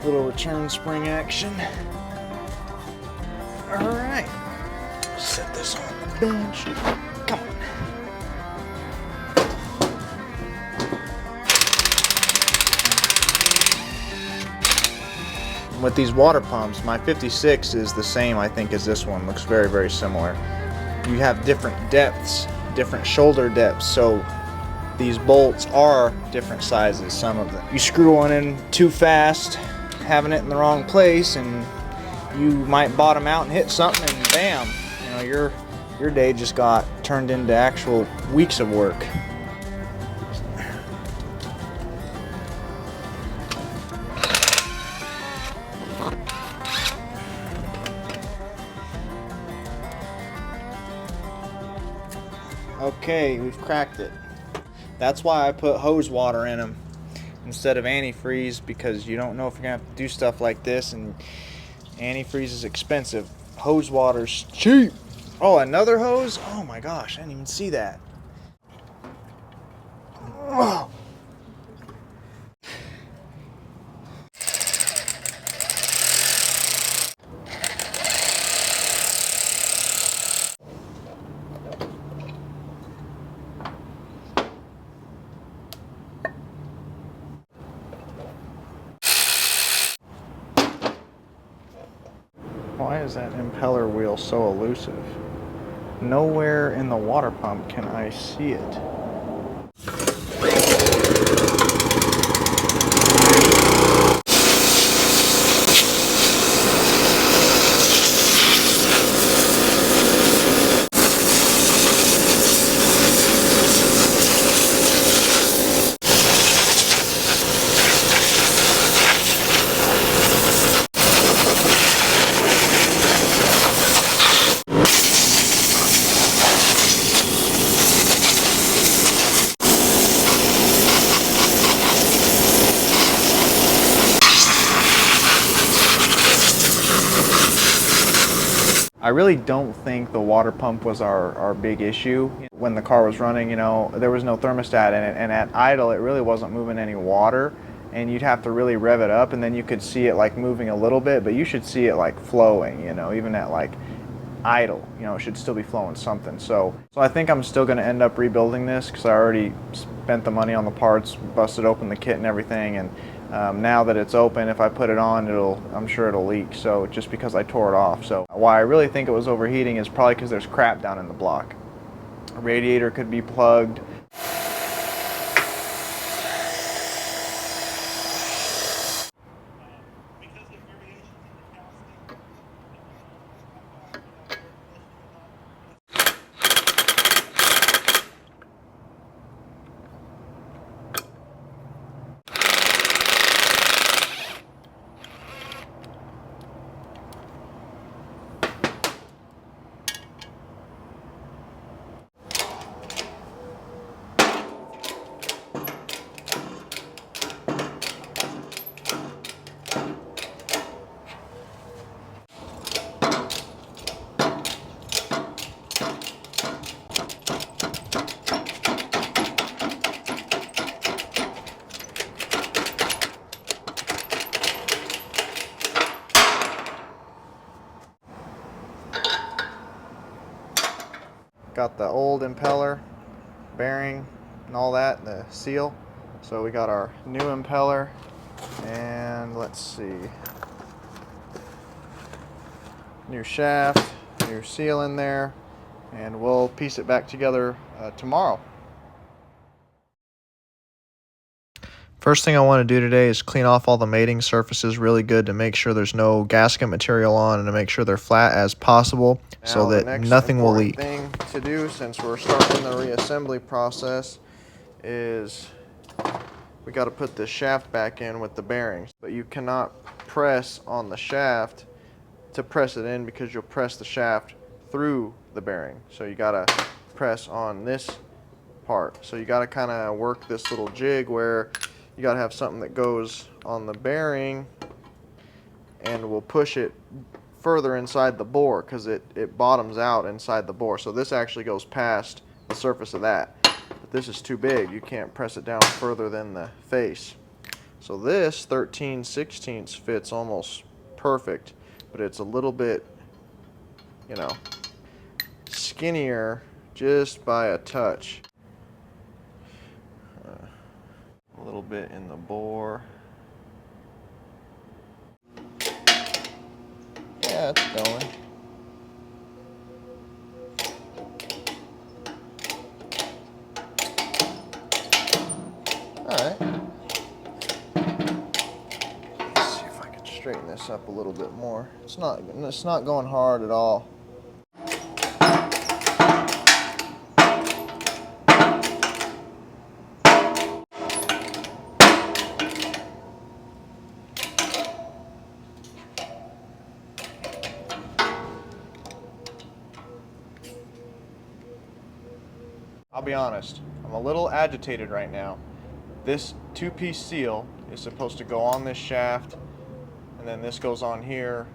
Little return spring action. All right, set this on the bench. Come on. With these water pumps, my 56 is the same, I think, as this one. Looks very, very similar. You have different depths, different shoulder depths. So these bolts are different sizes, some of them. You screw one in too fast, having it in the wrong place, and you might bottom out and hit something, and bam, you know, your day just got turned into actual weeks of work. Okay, we've cracked it. That's why I put hose water in them instead of antifreeze, because you don't know if you're gonna have to do stuff like this, and antifreeze is expensive. Hose water's cheap. Oh, another hose? Oh my gosh, I didn't even see that. Oh. Why is that impeller wheel so elusive? Nowhere in the water pump can I see it. I really don't think the water pump was our big issue. When the car was running, you know, there was no thermostat in it, and at idle it really wasn't moving any water, and you'd have to really rev it up, and then you could see it like moving a little bit, but you should see it like flowing, you know, even at like idle, you know, it should still be flowing something. So I think I'm still going to end up rebuilding this, because I already spent the money on the parts, busted open the kit and everything, and now that it's open, if I put it on, I'm sure it'll leak. So just because I tore it off. So why I really think it was overheating is probably because there's crap down in the block. A radiator could be plugged. Got the old impeller bearing and all that, the seal. So we got our new impeller, and let's see, new shaft, new seal in there, and we'll piece it back together tomorrow. First thing I want to do today is clean off all the mating surfaces really good to make sure there's no gasket material on, and to make sure they're flat as possible so that nothing will leak. The next thing to do, since we're starting the reassembly process, is we got to put the shaft back in with the bearings. But you cannot press on the shaft to press it in, because you'll press the shaft through the bearing. So you got to press on this part. So you got to kind of work this little jig where you got to have something that goes on the bearing and will push it further inside the bore, because it bottoms out inside the bore. So this actually goes past the surface of that. But this is too big. You can't press it down further than the face. So this 13/16 fits almost perfect, but it's a little bit, you know, skinnier just by a touch. A little bit in the bore. Yeah, it's going. Alright. Let's see if I can straighten this up a little bit more. It's not going hard at all. I'll be honest, I'm a little agitated right now. This two-piece seal is supposed to go on this shaft, and then this goes on here,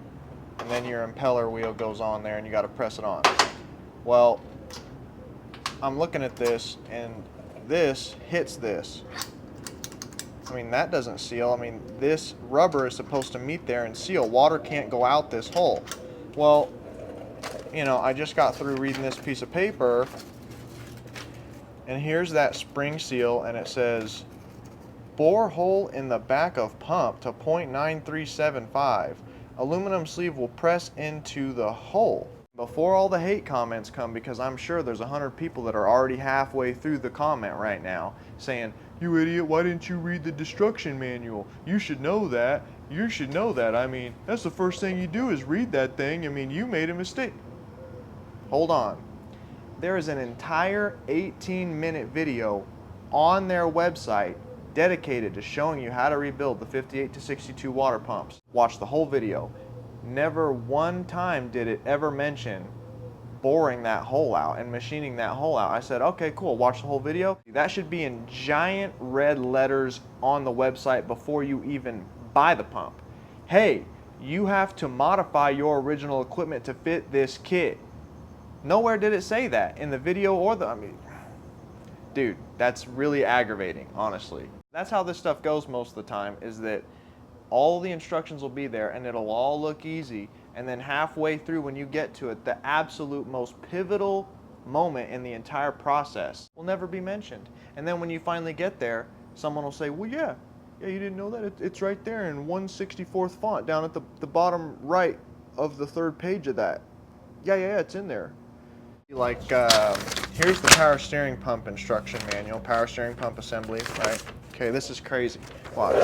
and then your impeller wheel goes on there, and you got to press it on. Well, I'm looking at this, and this hits this. I mean, that doesn't seal. I mean, this rubber is supposed to meet there and seal. Water can't go out this hole. Well, you know, I just got through reading this piece of paper, and here's that spring seal, and it says, bore hole in the back of pump to 0.9375. Aluminum sleeve will press into the hole. Before all the hate comments come, because I'm sure there's 100 people that are already halfway through the comment right now saying, you idiot, why didn't you read the destruction manual? You should know that. You should know that. I mean, that's the first thing you do is read that thing. I mean, you made a mistake. Hold on. There is an entire 18-minute video on their website dedicated to showing you how to rebuild the 58 to 62 water pumps. Watch the whole video. Never one time did it ever mention boring that hole out and machining that hole out. I said, okay, cool, watch the whole video. That should be in giant red letters on the website before you even buy the pump. Hey, you have to modify your original equipment to fit this kit. Nowhere did it say that in the video or I mean, dude, that's really aggravating, honestly. That's how this stuff goes most of the time, is that all the instructions will be there and it'll all look easy, and then halfway through when you get to it, the absolute most pivotal moment in the entire process will never be mentioned. And then when you finally get there, someone will say, well, yeah, you didn't know that? It's right there in 1/64th font down at the bottom right of the third page of that. Yeah, it's in there. Like, here's the power steering pump instruction manual, power steering pump assembly, right? Okay, this is crazy. Watch.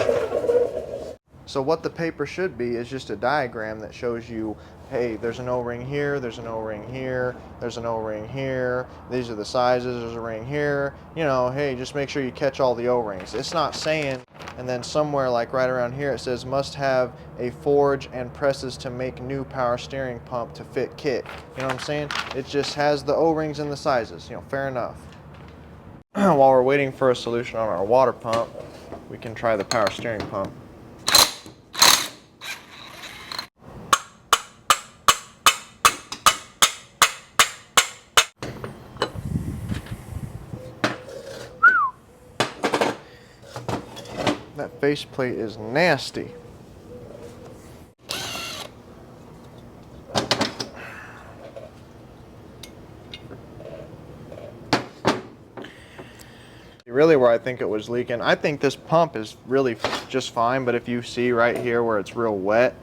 So what the paper should be is just a diagram that shows you, hey, there's an O-ring here, there's an O-ring here, there's an O-ring here, these are the sizes, there's a ring here, you know, hey, just make sure you catch all the O-rings. It's not saying, and then somewhere like right around here it says must have a forge and presses to make new power steering pump to fit kit. You know what I'm saying? It just has the O-rings and the sizes, you know, fair enough. While we're waiting for a solution on our water pump, we can try the power steering pump. That faceplate is nasty. Really where I think it was leaking, I think this pump is really just fine, but if you see right here where it's real wet,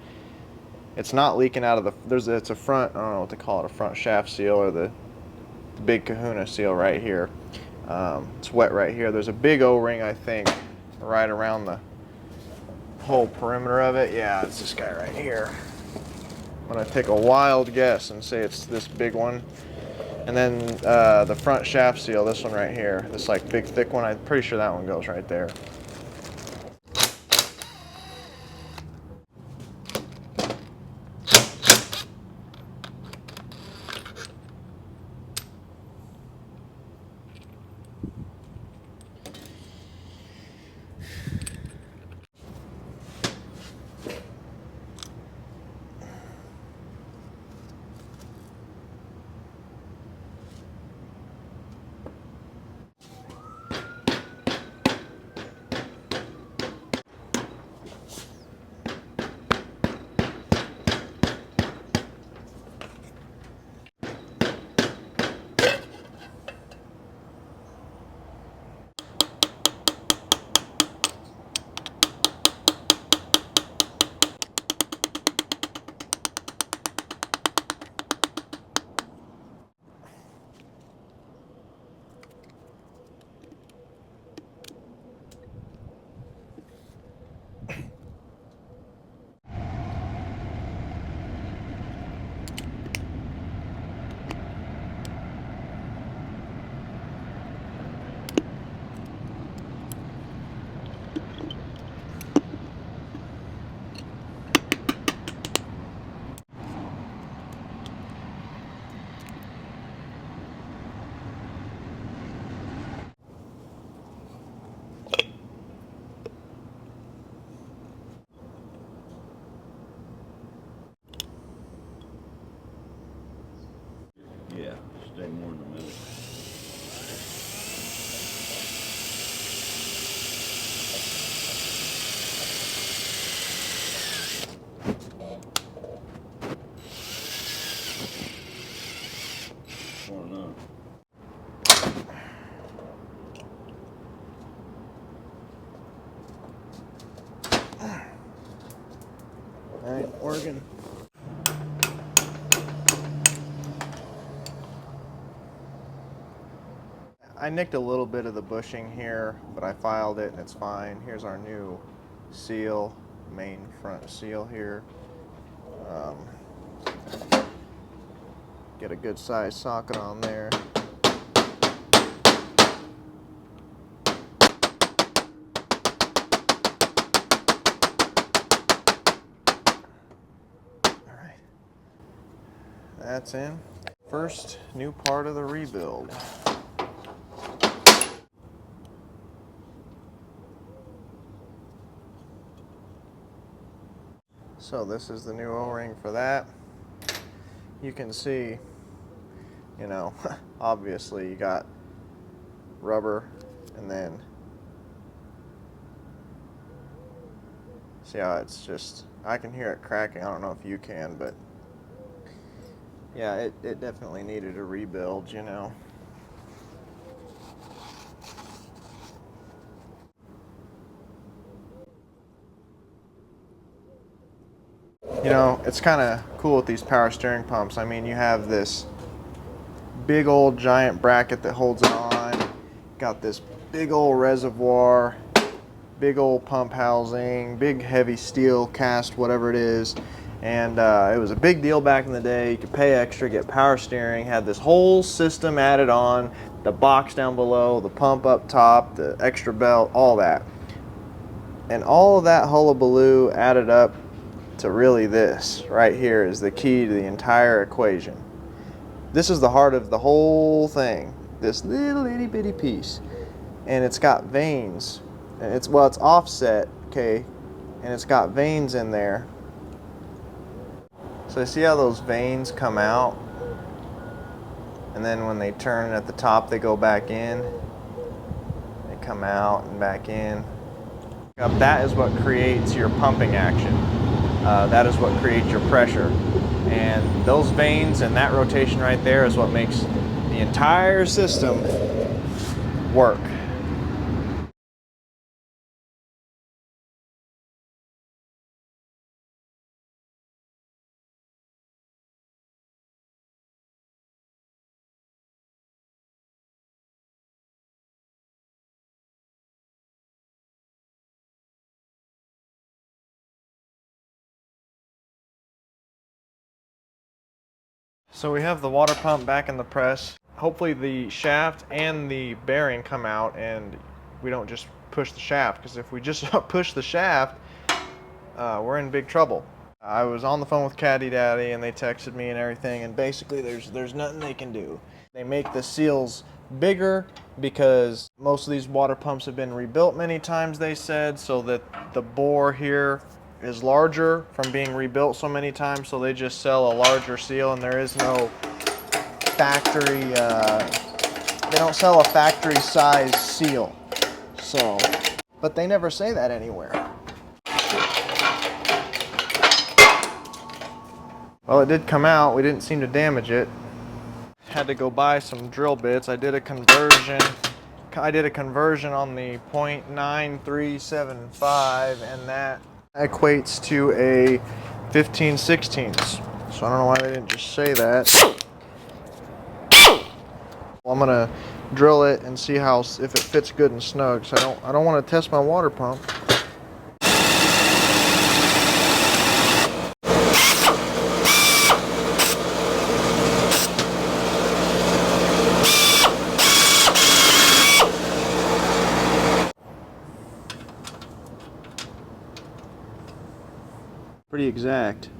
it's not leaking out of the, it's a front, I don't know what to call it, a front shaft seal or the big kahuna seal right here. It's wet right here. There's a big O-ring, I think, right around the whole perimeter of it. Yeah, it's this guy right here. I'm gonna take a wild guess and say it's this big one. And then the front shaft seal, this one right here, this like big thick one, I'm pretty sure that one goes right there. Oregon. I nicked a little bit of the bushing here, but I filed it and it's fine. Here's our new seal, main front seal here. Get a good size socket on there. Alright, that's in. First new part of the rebuild. So this is the new O-ring for that. You can see, you know, obviously you got rubber and then see how it's just, I can hear it cracking. I don't know if you can, but yeah, it definitely needed a rebuild, you know. You know, it's kind of cool with these power steering pumps. I mean, you have this big old giant bracket that holds it on. Got this big old reservoir, big old pump housing, big heavy steel cast, whatever it is. And it was a big deal back in the day. You could pay extra, get power steering, had this whole system added on, the box down below, the pump up top, the extra belt, all that. And all of that hullabaloo added up to really this right here is the key to the entire equation. This is the heart of the whole thing, this little itty bitty piece. And it's got vanes. And it's offset, okay, and it's got vanes in there. So see how those vanes come out? And then when they turn at the top, they go back in. They come out and back in. That is what creates your pumping action. That is what creates your pressure. And those vanes and that rotation right there is what makes the entire system work. So we have the water pump back in the press. Hopefully the shaft and the bearing come out and we don't just push the shaft, because if we just push the shaft, we're in big trouble. I was on the phone with Caddy Daddy and they texted me and everything, and basically there's nothing they can do. They make the seals bigger because most of these water pumps have been rebuilt many times, they said, so that the bore here is larger from being rebuilt so many times, so they just sell a larger seal, and there is no factory, they don't sell a factory size seal. So, but they never say that anywhere. Well, it did come out. We didn't seem to damage it. Had to go buy some drill bits. I did a conversion on the .9375, and that equates to a 15/16. So I don't know why they didn't just say that. Well, I'm gonna drill it and see if it fits good and snug. So I don't want to test my water pump. Pretty exact.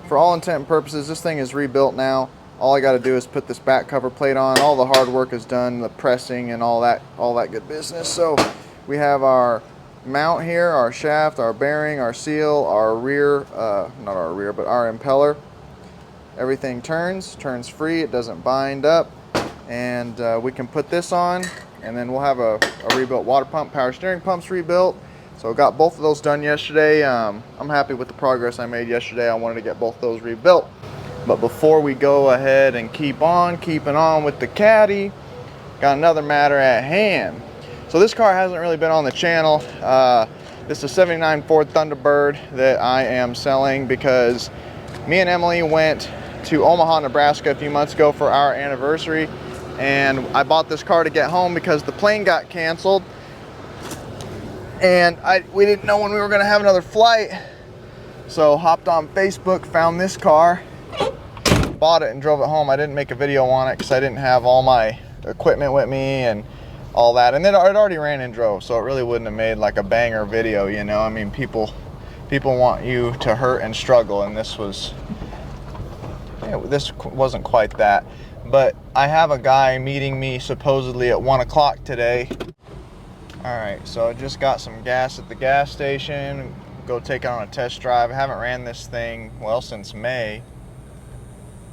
for all intent and purposes, this thing is rebuilt now. All I got to do is put this back cover plate on. All the hard work is done, the pressing and all that good business. So we have our mount here, our shaft, our bearing, our seal, our rear, not our rear, but our impeller. Everything turns free, it doesn't bind up, and we can put this on, and then we'll have a rebuilt water pump, power steering pump's rebuilt. So got both of those done yesterday. I'm happy with the progress I made yesterday. I wanted to get both those rebuilt. But before we go ahead and keeping on with the Caddy, got another matter at hand. So this car hasn't really been on the channel. This is a 79 Ford Thunderbird that I am selling because me and Emily went to Omaha, Nebraska a few months ago for our anniversary, and I bought this car to get home because the plane got canceled, and we didn't know when we were going to have another flight. So hopped on Facebook, found this car, bought it and drove it home. I didn't make a video on it because I didn't have all my equipment with me and all that, and it already ran and drove, so it really wouldn't have made like a banger video, you know. I mean, people want you to hurt and struggle, and this wasn't quite that. But I have a guy meeting me supposedly at 1 o'clock today. Alright, so I just got some gas at the gas station, go take it on a test drive. I haven't ran this thing, well, since May.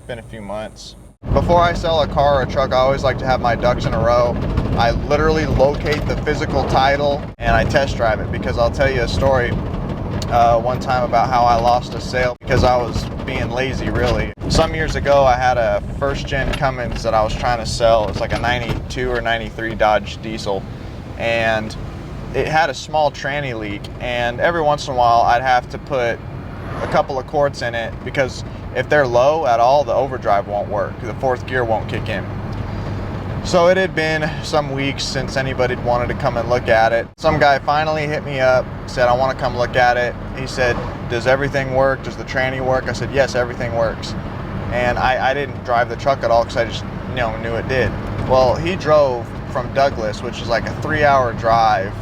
Been a few months. Before I sell a car or a truck, I always like to have my ducks in a row. I literally locate the physical title and I test drive it, because I'll tell you a story one time about how I lost a sale because I was being lazy, really. Some years ago, I had a first-gen Cummins that I was trying to sell. It's like a 92 or 93 Dodge diesel, and it had a small tranny leak, and every once in a while I'd have to put a couple of quarts in it, because if they're low at all, the overdrive won't work. The fourth gear won't kick in. So it had been some weeks since anybody wanted to come and look at it. Some guy finally hit me up, said, I want to come look at it. He said, does everything work? Does the tranny work? I said, yes, everything works. And I didn't drive the truck at all because I just knew it did. Well, he drove from Douglas, which is like a 3-hour drive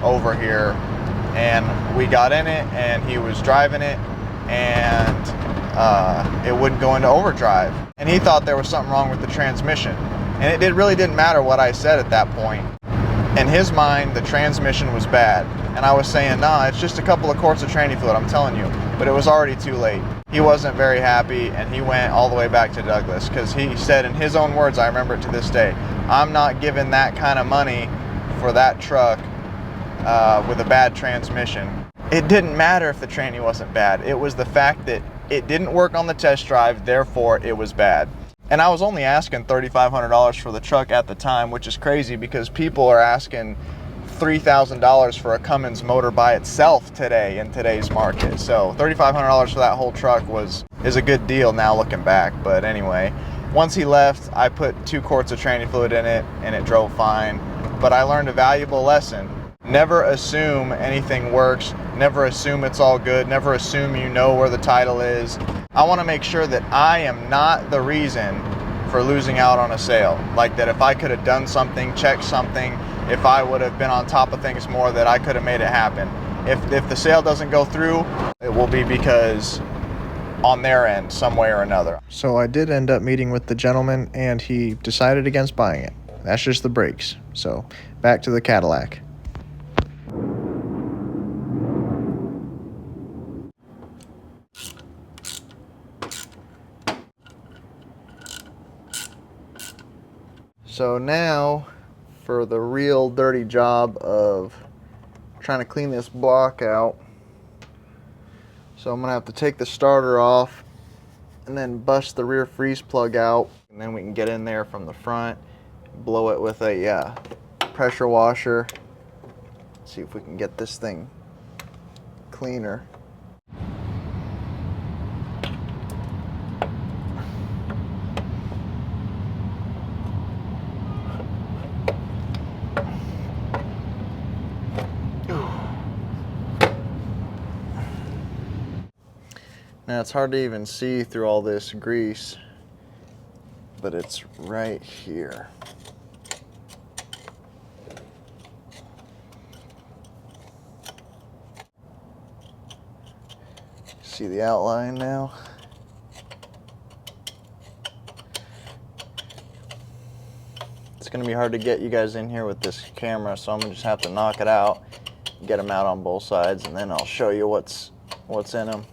over here, and we got in it and he was driving it, and it wouldn't go into overdrive, and he thought there was something wrong with the transmission, and it really didn't matter what I said at that point. In his mind, the transmission was bad, and I was saying, nah, it's just a couple of quarts of tranny fluid, I'm telling you. But it was already too late. He wasn't very happy, and he went all the way back to Douglas, because he said, in his own words, I remember it to this day, I'm not giving that kind of money for that truck with a bad transmission. It didn't matter if the tranny wasn't bad. It was the fact that it didn't work on the test drive, therefore it was bad. And I was only asking $3,500 for the truck at the time, which is crazy because people are asking $3,000 for a Cummins motor by itself today in today's market. So $3,500 for that whole truck is a good deal now looking back. But anyway, once he left, I put 2 quarts of tranny fluid in it and it drove fine. But I learned a valuable lesson. Never assume anything works. Never assume it's all good. Never assume you know where the title is. I want to make sure that I am not the reason for losing out on a sale. Like that if I could have done something, checked something, if I would have been on top of things more, that I could have made it happen. If the sale doesn't go through, it will be because on their end, some way or another. So I did end up meeting with the gentleman, and he decided against buying it. That's just the brakes. So back to the Cadillac. So now for the real dirty job of trying to clean this block out. So I'm gonna have to take the starter off and then bust the rear freeze plug out, and then we can get in there from the front, blow it with a pressure washer. See if we can get this thing cleaner. Now it's hard to even see through all this grease, but it's right here. See the outline now? It's gonna be hard to get you guys in here with this camera, so I'm gonna just have to knock it out, get them out on both sides, and then I'll show you what's in them.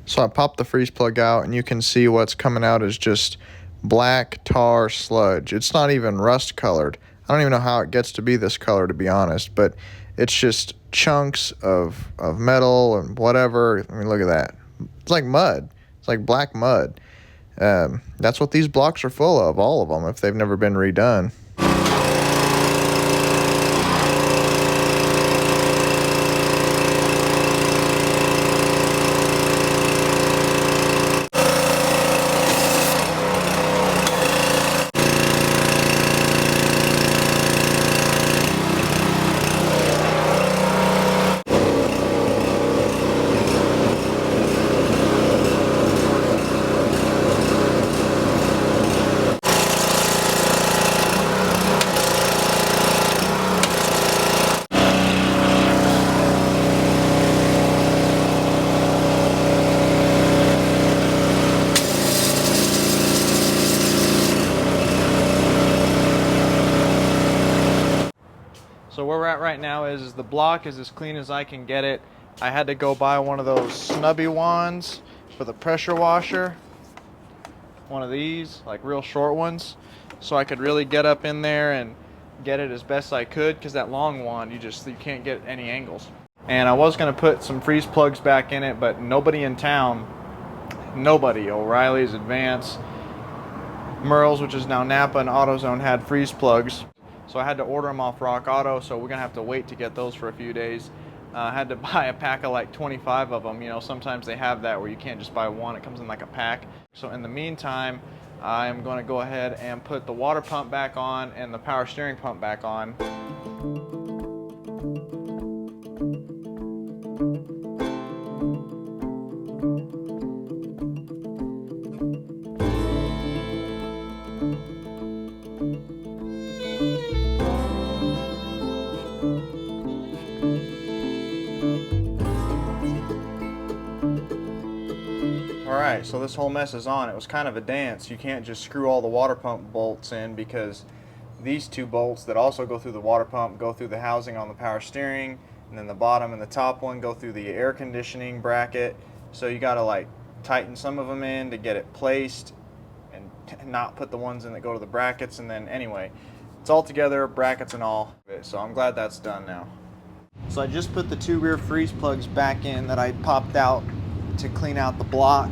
So I popped the freeze plug out, and you can see what's coming out is just black tar sludge. It's not even rust colored. I don't even know how it gets to be this color, to be honest, but it's just chunks of metal and whatever. I mean, look at that. It's like mud. It's like black mud. That's what these blocks are full of, all of them, if they've never been redone. So where we're at right now is the block is as clean as I can get it. I had to go buy one of those snubby wands for the pressure washer. One of these, like real short ones, so I could really get up in there and get it as best I could, because that long wand, you can't get any angles. And I was gonna put some freeze plugs back in it, but nobody in town, O'Reilly's, Advance, Merle's, which is now Napa, and AutoZone had freeze plugs. So I had to order them off Rock Auto, so we're gonna have to wait to get those for a few days. I had to buy a pack of like 25 of them. You know, sometimes they have that where you can't just buy one, it comes in like a pack. So in the meantime, I'm gonna go ahead and put the water pump back on and the power steering pump back on. Alright, so this whole mess is on. It was kind of a dance. You can't just screw all the water pump bolts in, because these two bolts that also go through the water pump go through the housing on the power steering, and then the bottom and the top one go through the air conditioning bracket. So you gotta like tighten some of them in to get it placed and not put the ones in that go to the brackets. And then anyway, it's all together, brackets and all. So I'm glad that's done now. So I just put the two rear freeze plugs back in that I popped out to clean out the block.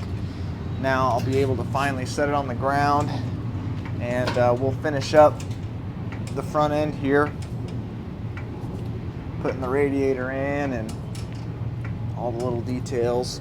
Now I'll be able to finally set it on the ground, and we'll finish up the front end here, putting the radiator in and all the little details.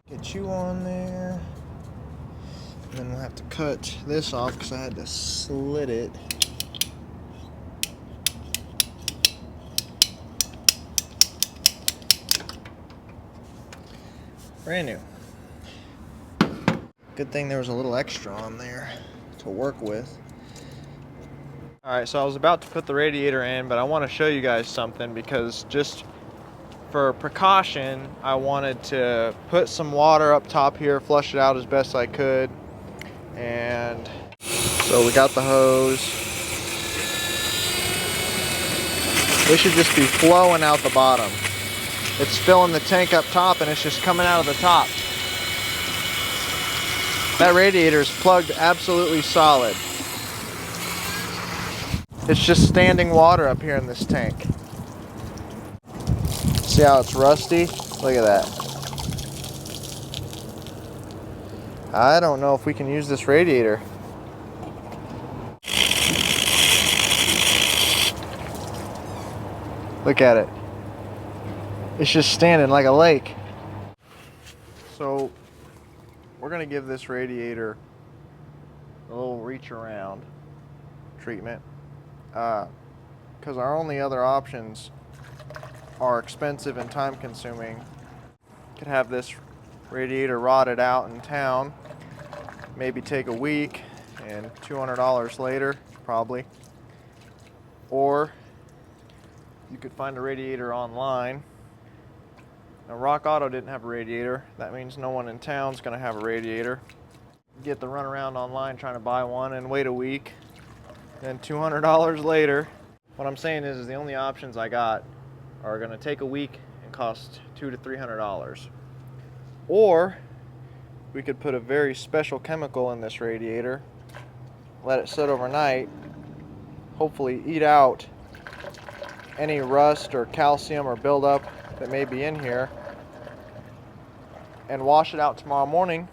Get you on there, and then we'll have to cut this off because I had to slit it. Brand new. Good thing there was a little extra on there to work with. Alright, so I was about to put the radiator in, but I want to show you guys something, because just for precaution, I wanted to put some water up top here, flush it out as best I could. And so we got the hose. This should just be flowing out the bottom. It's filling the tank up top, and it's just coming out of the top. That radiator is plugged absolutely solid. It's just standing water up here in this tank. See how it's rusty? Look at that. I don't know if we can use this radiator. Look at it. It's just standing like a lake. So we're gonna give this radiator a little reach around treatment, because our only other options are expensive and time consuming. Could have this radiator rotted out in town, maybe take a week and $200 later, probably. Or you could find a radiator online. Now, Rock Auto didn't have a radiator. That means no one in town's gonna have a radiator. Get the run around online trying to buy one and wait a week, then $200 later. What I'm saying is the only options I got are gonna take a week and cost $200 to $300. Or we could put a very special chemical in this radiator, let it sit overnight, hopefully eat out any rust or calcium or buildup that may be in here, and wash it out tomorrow morning,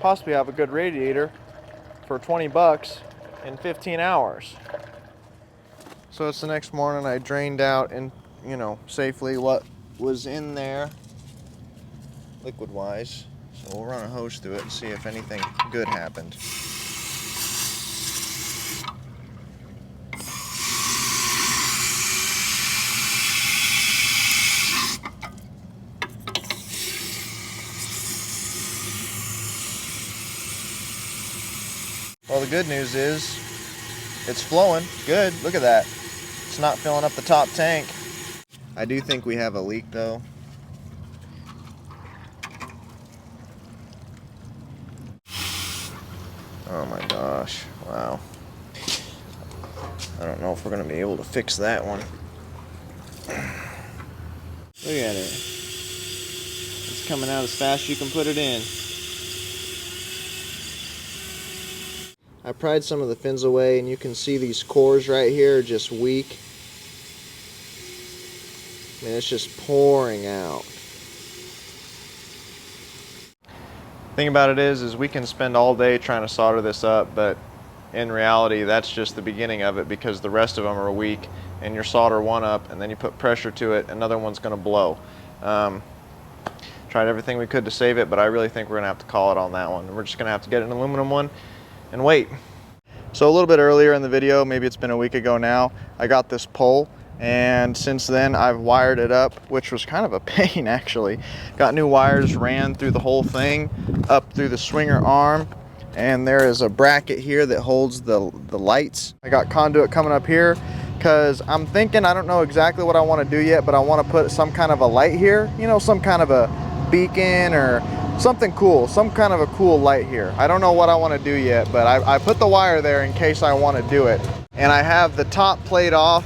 possibly have a good radiator for 20 bucks in 15 hours. So it's the next morning. I drained out and, safely what was in there liquid wise. So we'll run a hose through it and see if anything good happened. Well, the good news is it's flowing good. Look at that. It's not filling up the top tank. I do think we have a leak though. Oh my gosh, wow. I don't know if we're gonna be able to fix that one. Look at it. It's coming out as fast as you can put it in. I pried some of the fins away and you can see these cores right here are just weak. I mean, it's just pouring out. Thing about it is we can spend all day trying to solder this up, but in reality that's just the beginning of it, because the rest of them are weak and you solder one up and then you put pressure to it, another one's going to blow. Tried everything we could to save it, but I really think we're going to have to call it on that one. We're just going to have to get an aluminum one and wait. So a little bit earlier in the video, maybe it's been a week ago now, I got this pole, and since then I've wired it up, which was kind of a pain actually. Got new wires, ran through the whole thing, up through the swinger arm, and there is a bracket here that holds the lights. I got conduit coming up here because I'm thinking, I don't know exactly what I want to do yet, but I want to put some kind of a light here, some kind of a beacon or something cool, some kind of a cool light here. I don't know what I want to do yet, but I put the wire there in case I want to do it. And I have the top plate off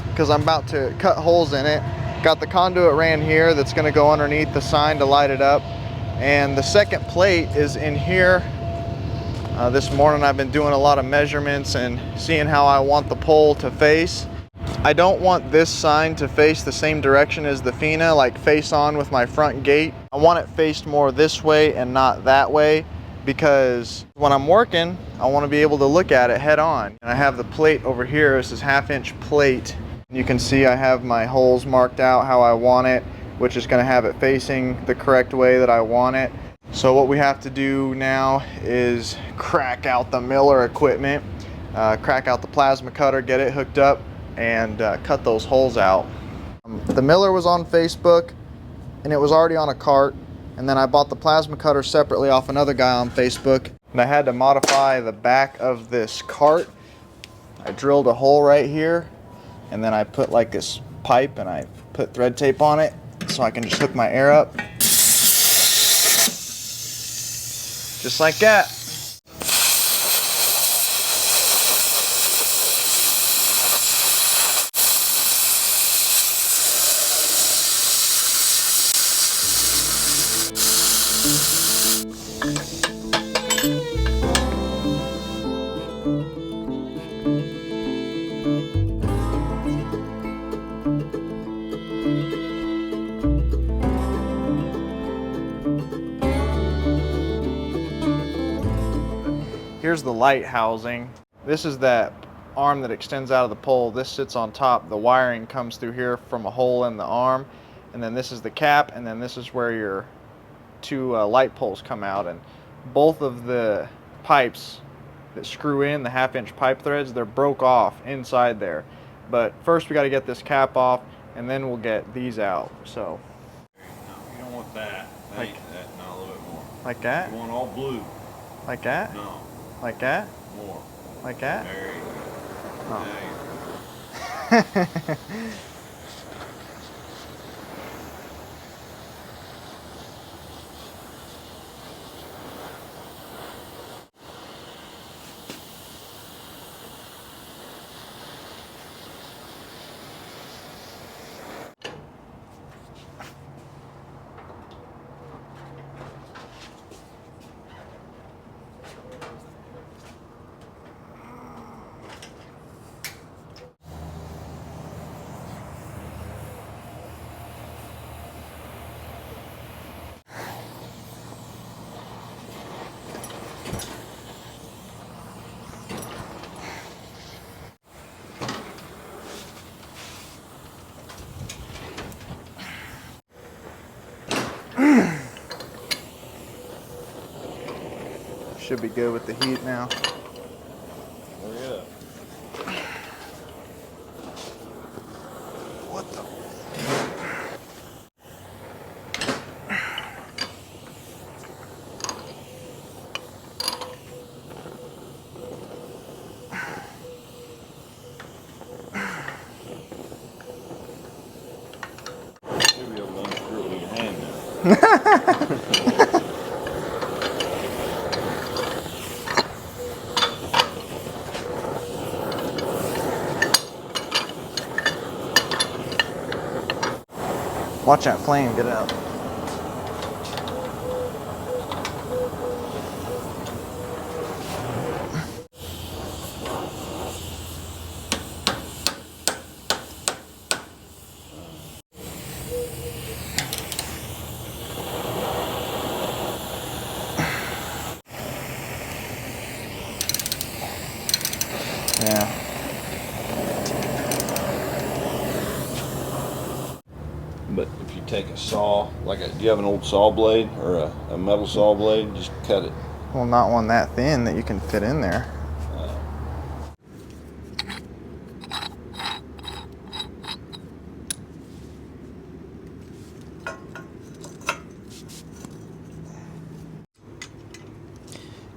because I'm about to cut holes in it. Got the conduit ran here that's going to go underneath the sign to light it up. And the second plate is in here. This morning I've been doing a lot of measurements and seeing how I want the pole to face. I don't want this sign to face the same direction as the Fina, like face on with my front gate. I want it faced more this way and not that way, because when I'm working, I want to be able to look at it head on. And I have the plate over here. This is 1/2 inch plate. You can see I have my holes marked out how I want it, which is going to have it facing the correct way that I want it. So what we have to do now is crack out the miller equipment, crack out the plasma cutter, get it hooked up, and cut those holes out. The miller was on Facebook and it was already on a cart, and then I bought the plasma cutter separately off another guy on Facebook, and I had to modify the back of this cart. I drilled a hole right here, and then I put like this pipe and I put thread tape on it so I can just hook my air up. Just like that. Here's the light housing. This is that arm that extends out of the pole. This sits on top. The wiring comes through here from a hole in the arm, and then this is the cap, and then this is where your two light poles come out. And both of the pipes that screw in, the 1/2 inch pipe threads, they're broke off inside there. But first we got to get this cap off, and then we'll get these out. So You don't want that. Like- Like that? You want all blue? Like that? No. Like that? More. Like that? There you go. Oh. There you go. Should be good with the heat now. Hurry up. What the? Maybe you'll unscrew it with your hand now. Watch that flame get out. Yeah. But if you take a saw, do you have an old saw blade or a metal saw blade? Just cut it. Well, not one that thin that you can fit in there.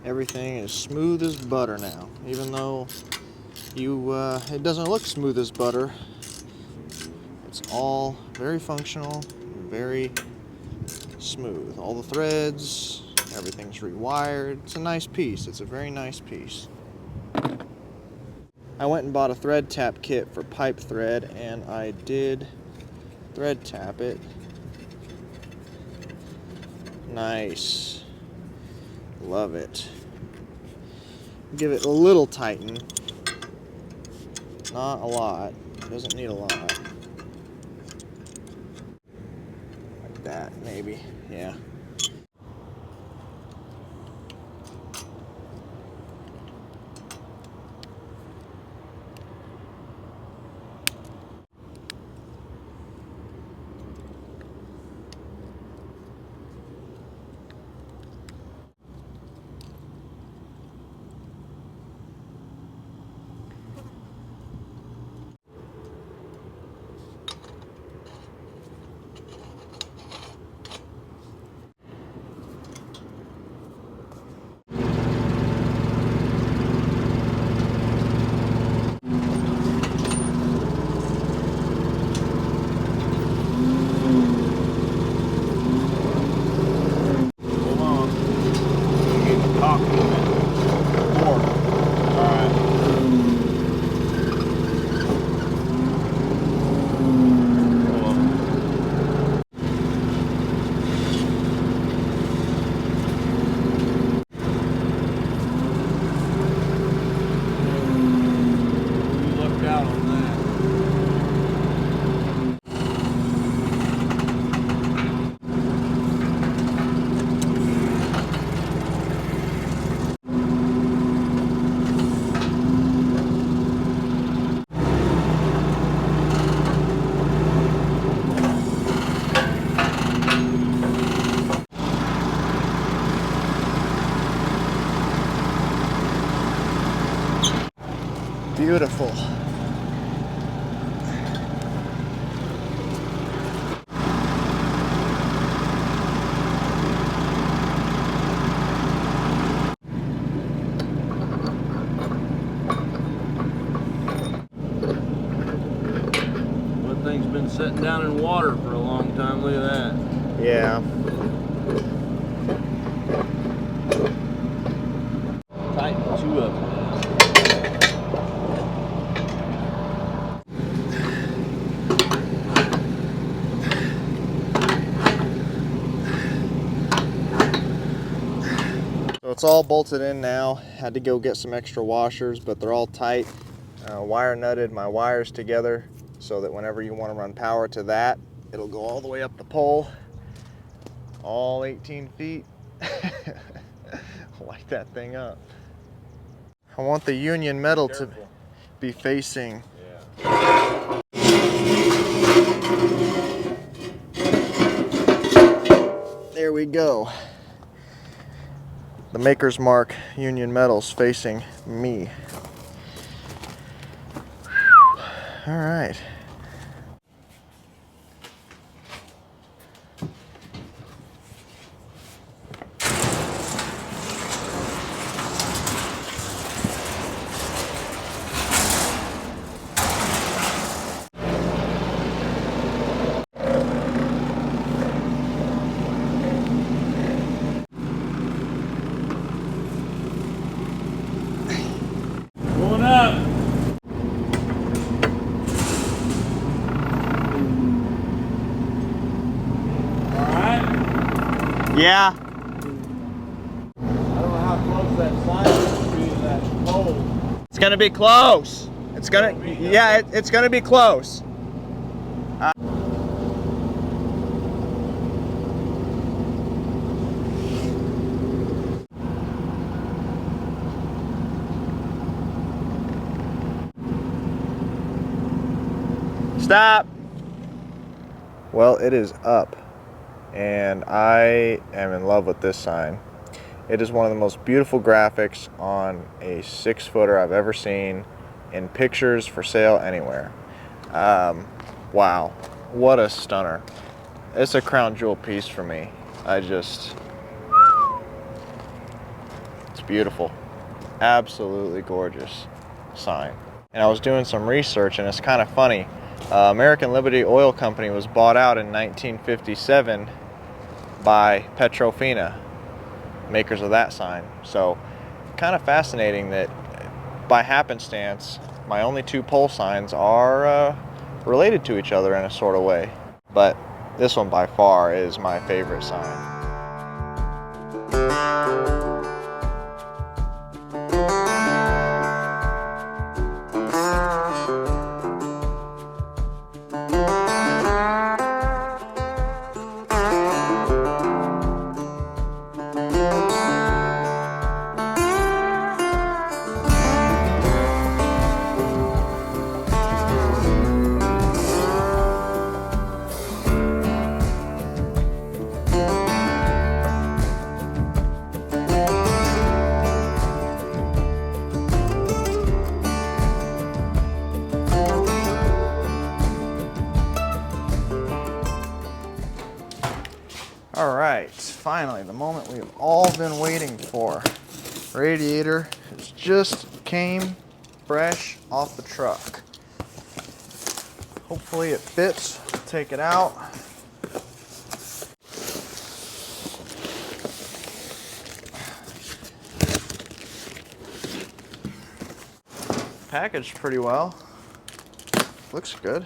Everything is smooth as butter now, even though it doesn't look smooth as butter. It's all very functional, very smooth. All the threads, everything's rewired. It's a nice piece. It's a very nice piece. I went and bought a thread tap kit for pipe thread, and I did thread tap it. Nice. Love it. Give it a little tighten. Not a lot. Doesn't need a lot. Like that, maybe. Yeah. Beautiful. down in water for a long time. Look at that. Yeah. Tighten two of them now. So it's all bolted in now. Had to go get some extra washers, but they're all tight. Wire nutted my wires together so that whenever you want to run power to that, it'll go all the way up the pole, all 18 feet. Light that thing up. I want the union metal to be facing. Yeah. There we go. The Maker's Mark union metal's facing me. All right. Going up. Yeah. I don't know how close that sign is to be to that pole. It's gonna be close. It's gonna, yeah, it's gonna be close. Stop. Well, it is up, and I am in love with this sign. It is one of the most beautiful graphics on a 6-footer I've ever seen in pictures for sale anywhere. Wow, what a stunner. It's a crown jewel piece for me. It's beautiful. Absolutely gorgeous sign. And I was doing some research, and it's kind of funny. American Liberty Oil Company was bought out in 1957 by Petrofina, makers of that sign. So kind of fascinating that by happenstance my only two pole signs are related to each other in a sort of way. But this one by far is my favorite sign. All right, finally, the moment we've all been waiting for. Radiator has just came fresh off the truck. Hopefully it fits. Take it out. Packaged pretty well. Looks good.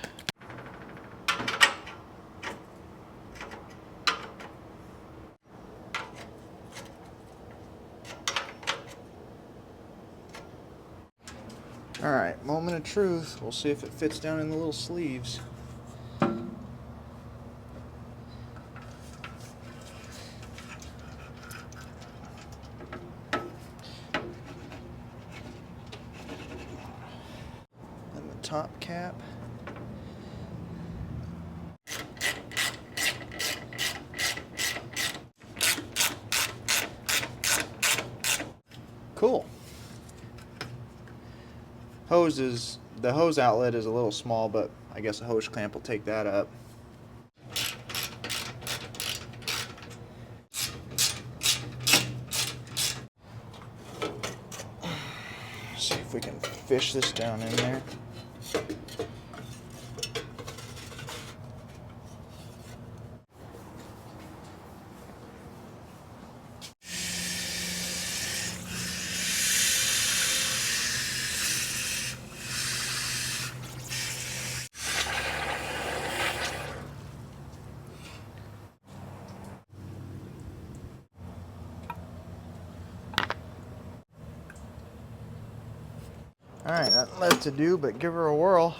All right, moment of truth. We'll see if it fits down in the little sleeves. And the top cap. Cool. The hose outlet is a little small, but I guess a hose clamp will take that up. See if we can fish this down in there. All right, nothing left to do but give her a whirl.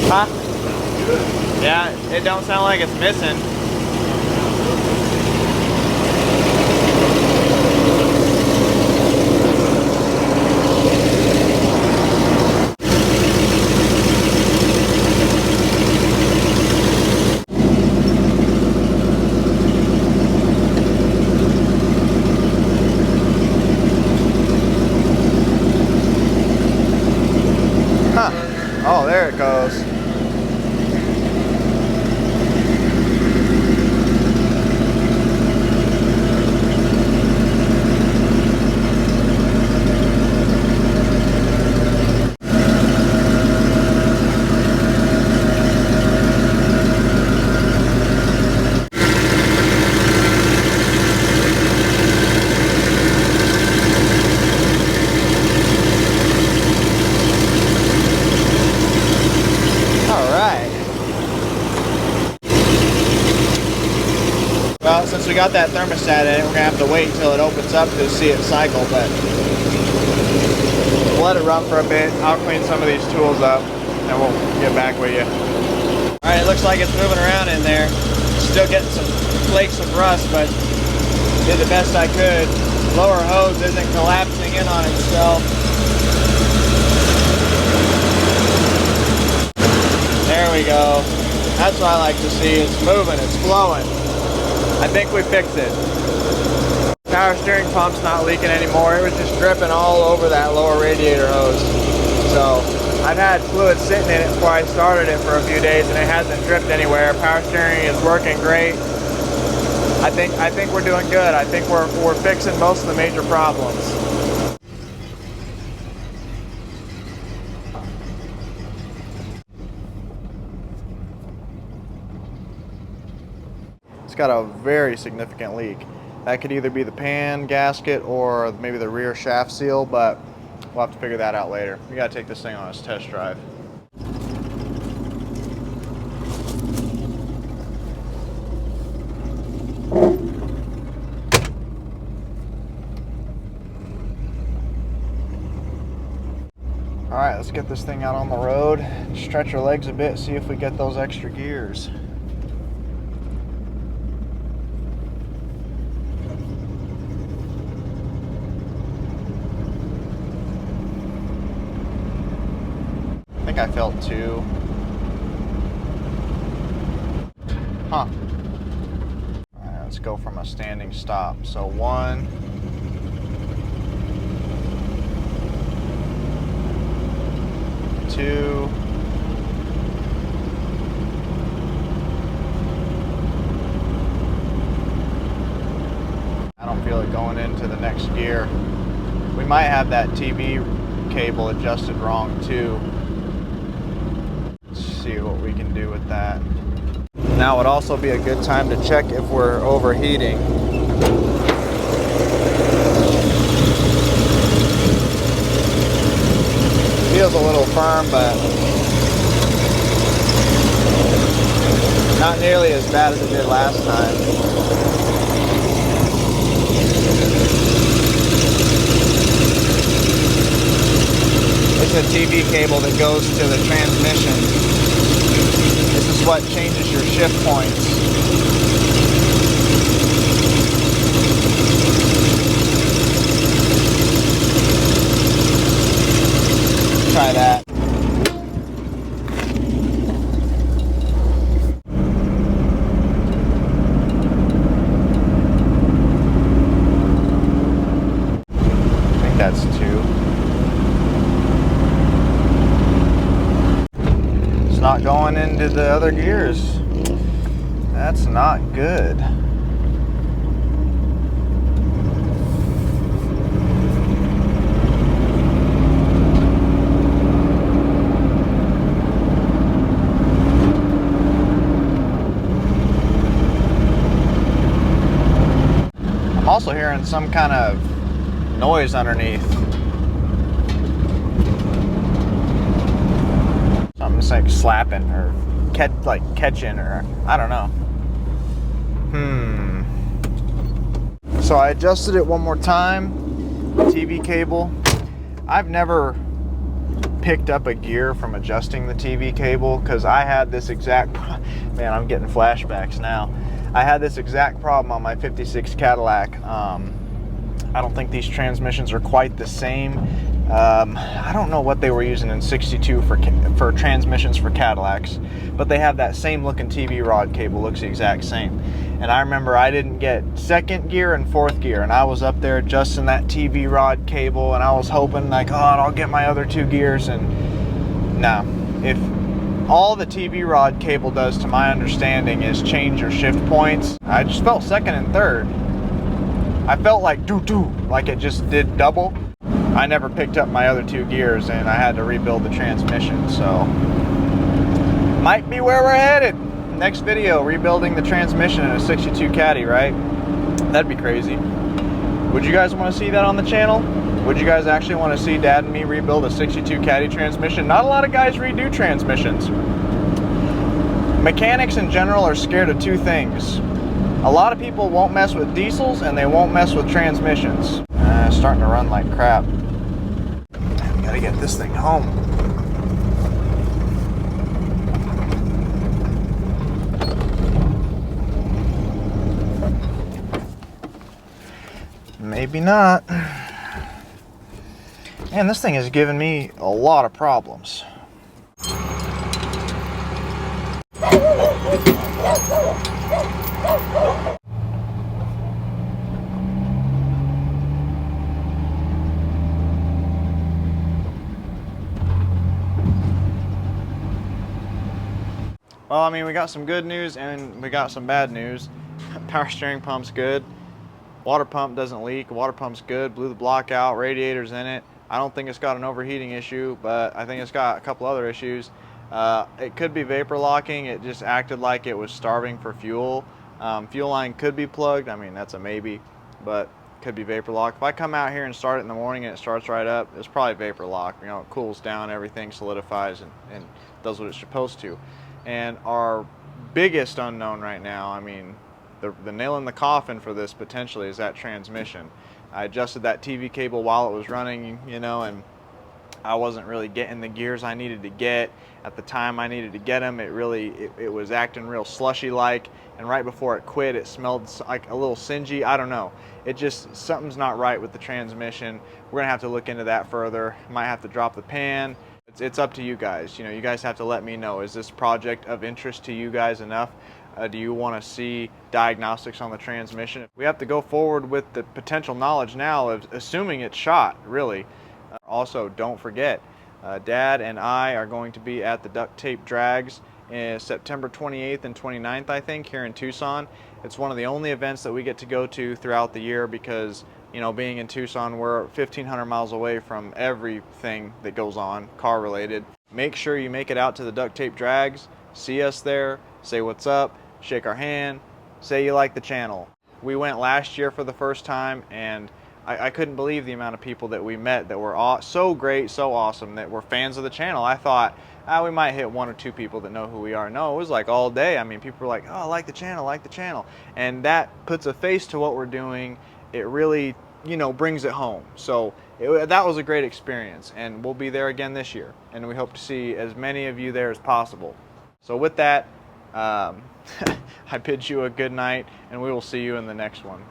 Huh? Yeah, it don't sound like it's missing. Huh. Oh, there it goes. Well, since we got that thermostat in it, we're gonna have to wait until it opens up to see it cycle, but we'll let it run for a bit. I'll clean some of these tools up and we'll get back with you. All right, it looks like it's moving around in there. Still getting some flakes of rust, but did the best I could. Lower hose isn't collapsing in on itself. There we go. That's what I like to see. It's moving, it's flowing. I think we fixed it. Power steering pump's not leaking anymore. It was just dripping all over that lower radiator hose. So I've had fluid sitting in it before I started it for a few days and it hasn't dripped anywhere. Power steering is working great. I think we're doing good. I think we're fixing most of the major problems. Got a very significant leak. That could either be the pan gasket or maybe the rear shaft seal, but we'll have to figure that out later. We gotta take this thing on its test drive. All right, let's get this thing out on the road, stretch our legs a bit, see if we get those extra gears. I felt two. Huh. Alright, let's go from a standing stop. So 1, 2, 3. I don't feel it going into the next gear. We might have that TV cable adjusted wrong too. See what we can do with that. Now would also be a good time to check if we're overheating. Feels a little firm, but not nearly as bad as it did last time. It's a TV cable that goes to the transmission. This is what changes your shift points. Try that. I think that's 2. Not going into the other gears. That's not good. hearing some kind of noise underneath. Something's like slapping or catching, or I don't know. So I adjusted it one more time. TV cable. I've never picked up a gear from adjusting the TV cable, because I had this exact, man, I'm getting flashbacks now. I had this exact problem on my 56 Cadillac. I don't think these transmissions are quite the same. I don't know what they were using in 62 for transmissions for Cadillacs, but they have that same looking TV rod cable, looks the exact same. And I remember I didn't get second gear and fourth gear, and I was up there adjusting that TV rod cable, and I was hoping like, oh, I'll get my other 2 gears. And no, if all the TV rod cable does, to my understanding, is change your shift points, I just felt second and third. I felt like like it just did double. I never picked up my other 2 gears, and I had to rebuild the transmission. So might be where we're headed. Next video, rebuilding the transmission in a 62 Caddy, right? That'd be crazy. Would you guys want to see that on the channel? Would you guys actually want to see Dad and me rebuild a 62 Caddy transmission? Not a lot of guys redo transmissions. Mechanics in general are scared of 2 things. A lot of people won't mess with diesels, and they won't mess with transmissions. Starting to run like crap. Gotta get this thing home. Maybe not. Man, this thing has given me a lot of problems. Well, I mean, we got some good news and we got some bad news. Power steering pump's good. Water pump doesn't leak. Water pump's good. Blew the block out. Radiator's in it. I don't think it's got an overheating issue, but I think it's got a couple other issues. It could be vapor locking. It just acted like it was starving for fuel. Fuel line could be plugged. I mean, that's a maybe, but could be vapor lock. If I come out here and start it in the morning and it starts right up, it's probably vapor lock. You know, it cools down, everything solidifies and does what it's supposed to. And our biggest unknown right now, I mean, the nail in the coffin for this potentially is that transmission. I adjusted that TV cable while it was running, you know, and I wasn't really getting the gears I needed to get at the time I needed to get them. It was acting real slushy like, and right before it quit, it smelled like a little singy. I don't know. It just, something's not right with the transmission. We're gonna have to look into that further. Might have to drop the pan. It's up to you guys. You know, you guys have to let me know. Is this project of interest to you guys enough? Do you want to see diagnostics on the transmission? We have to go forward with the potential knowledge now of assuming it's shot, really. Also, don't forget, Dad and I are going to be at the duct tape drags September 28th and 29th, I think, here in Tucson. It's one of the only events that we get to go to throughout the year because, you know, being in Tucson, we're 1,500 miles away from everything that goes on car related. Make sure you make it out to the duct tape drags, see us there, say what's up, shake our hand, say you like the channel. We went last year for the first time, and I couldn't believe the amount of people that we met that were so great, so awesome, that were fans of the channel. I thought, we might hit 1 or 2 people that know who we are. No, it was like all day. I mean, people were like, oh, I like the channel, I like the channel. And that puts a face to what we're doing. It really, you know, brings it home. So that was a great experience, and we'll be there again this year. And we hope to see as many of you there as possible. So with that, I bid you a good night, and we will see you in the next one.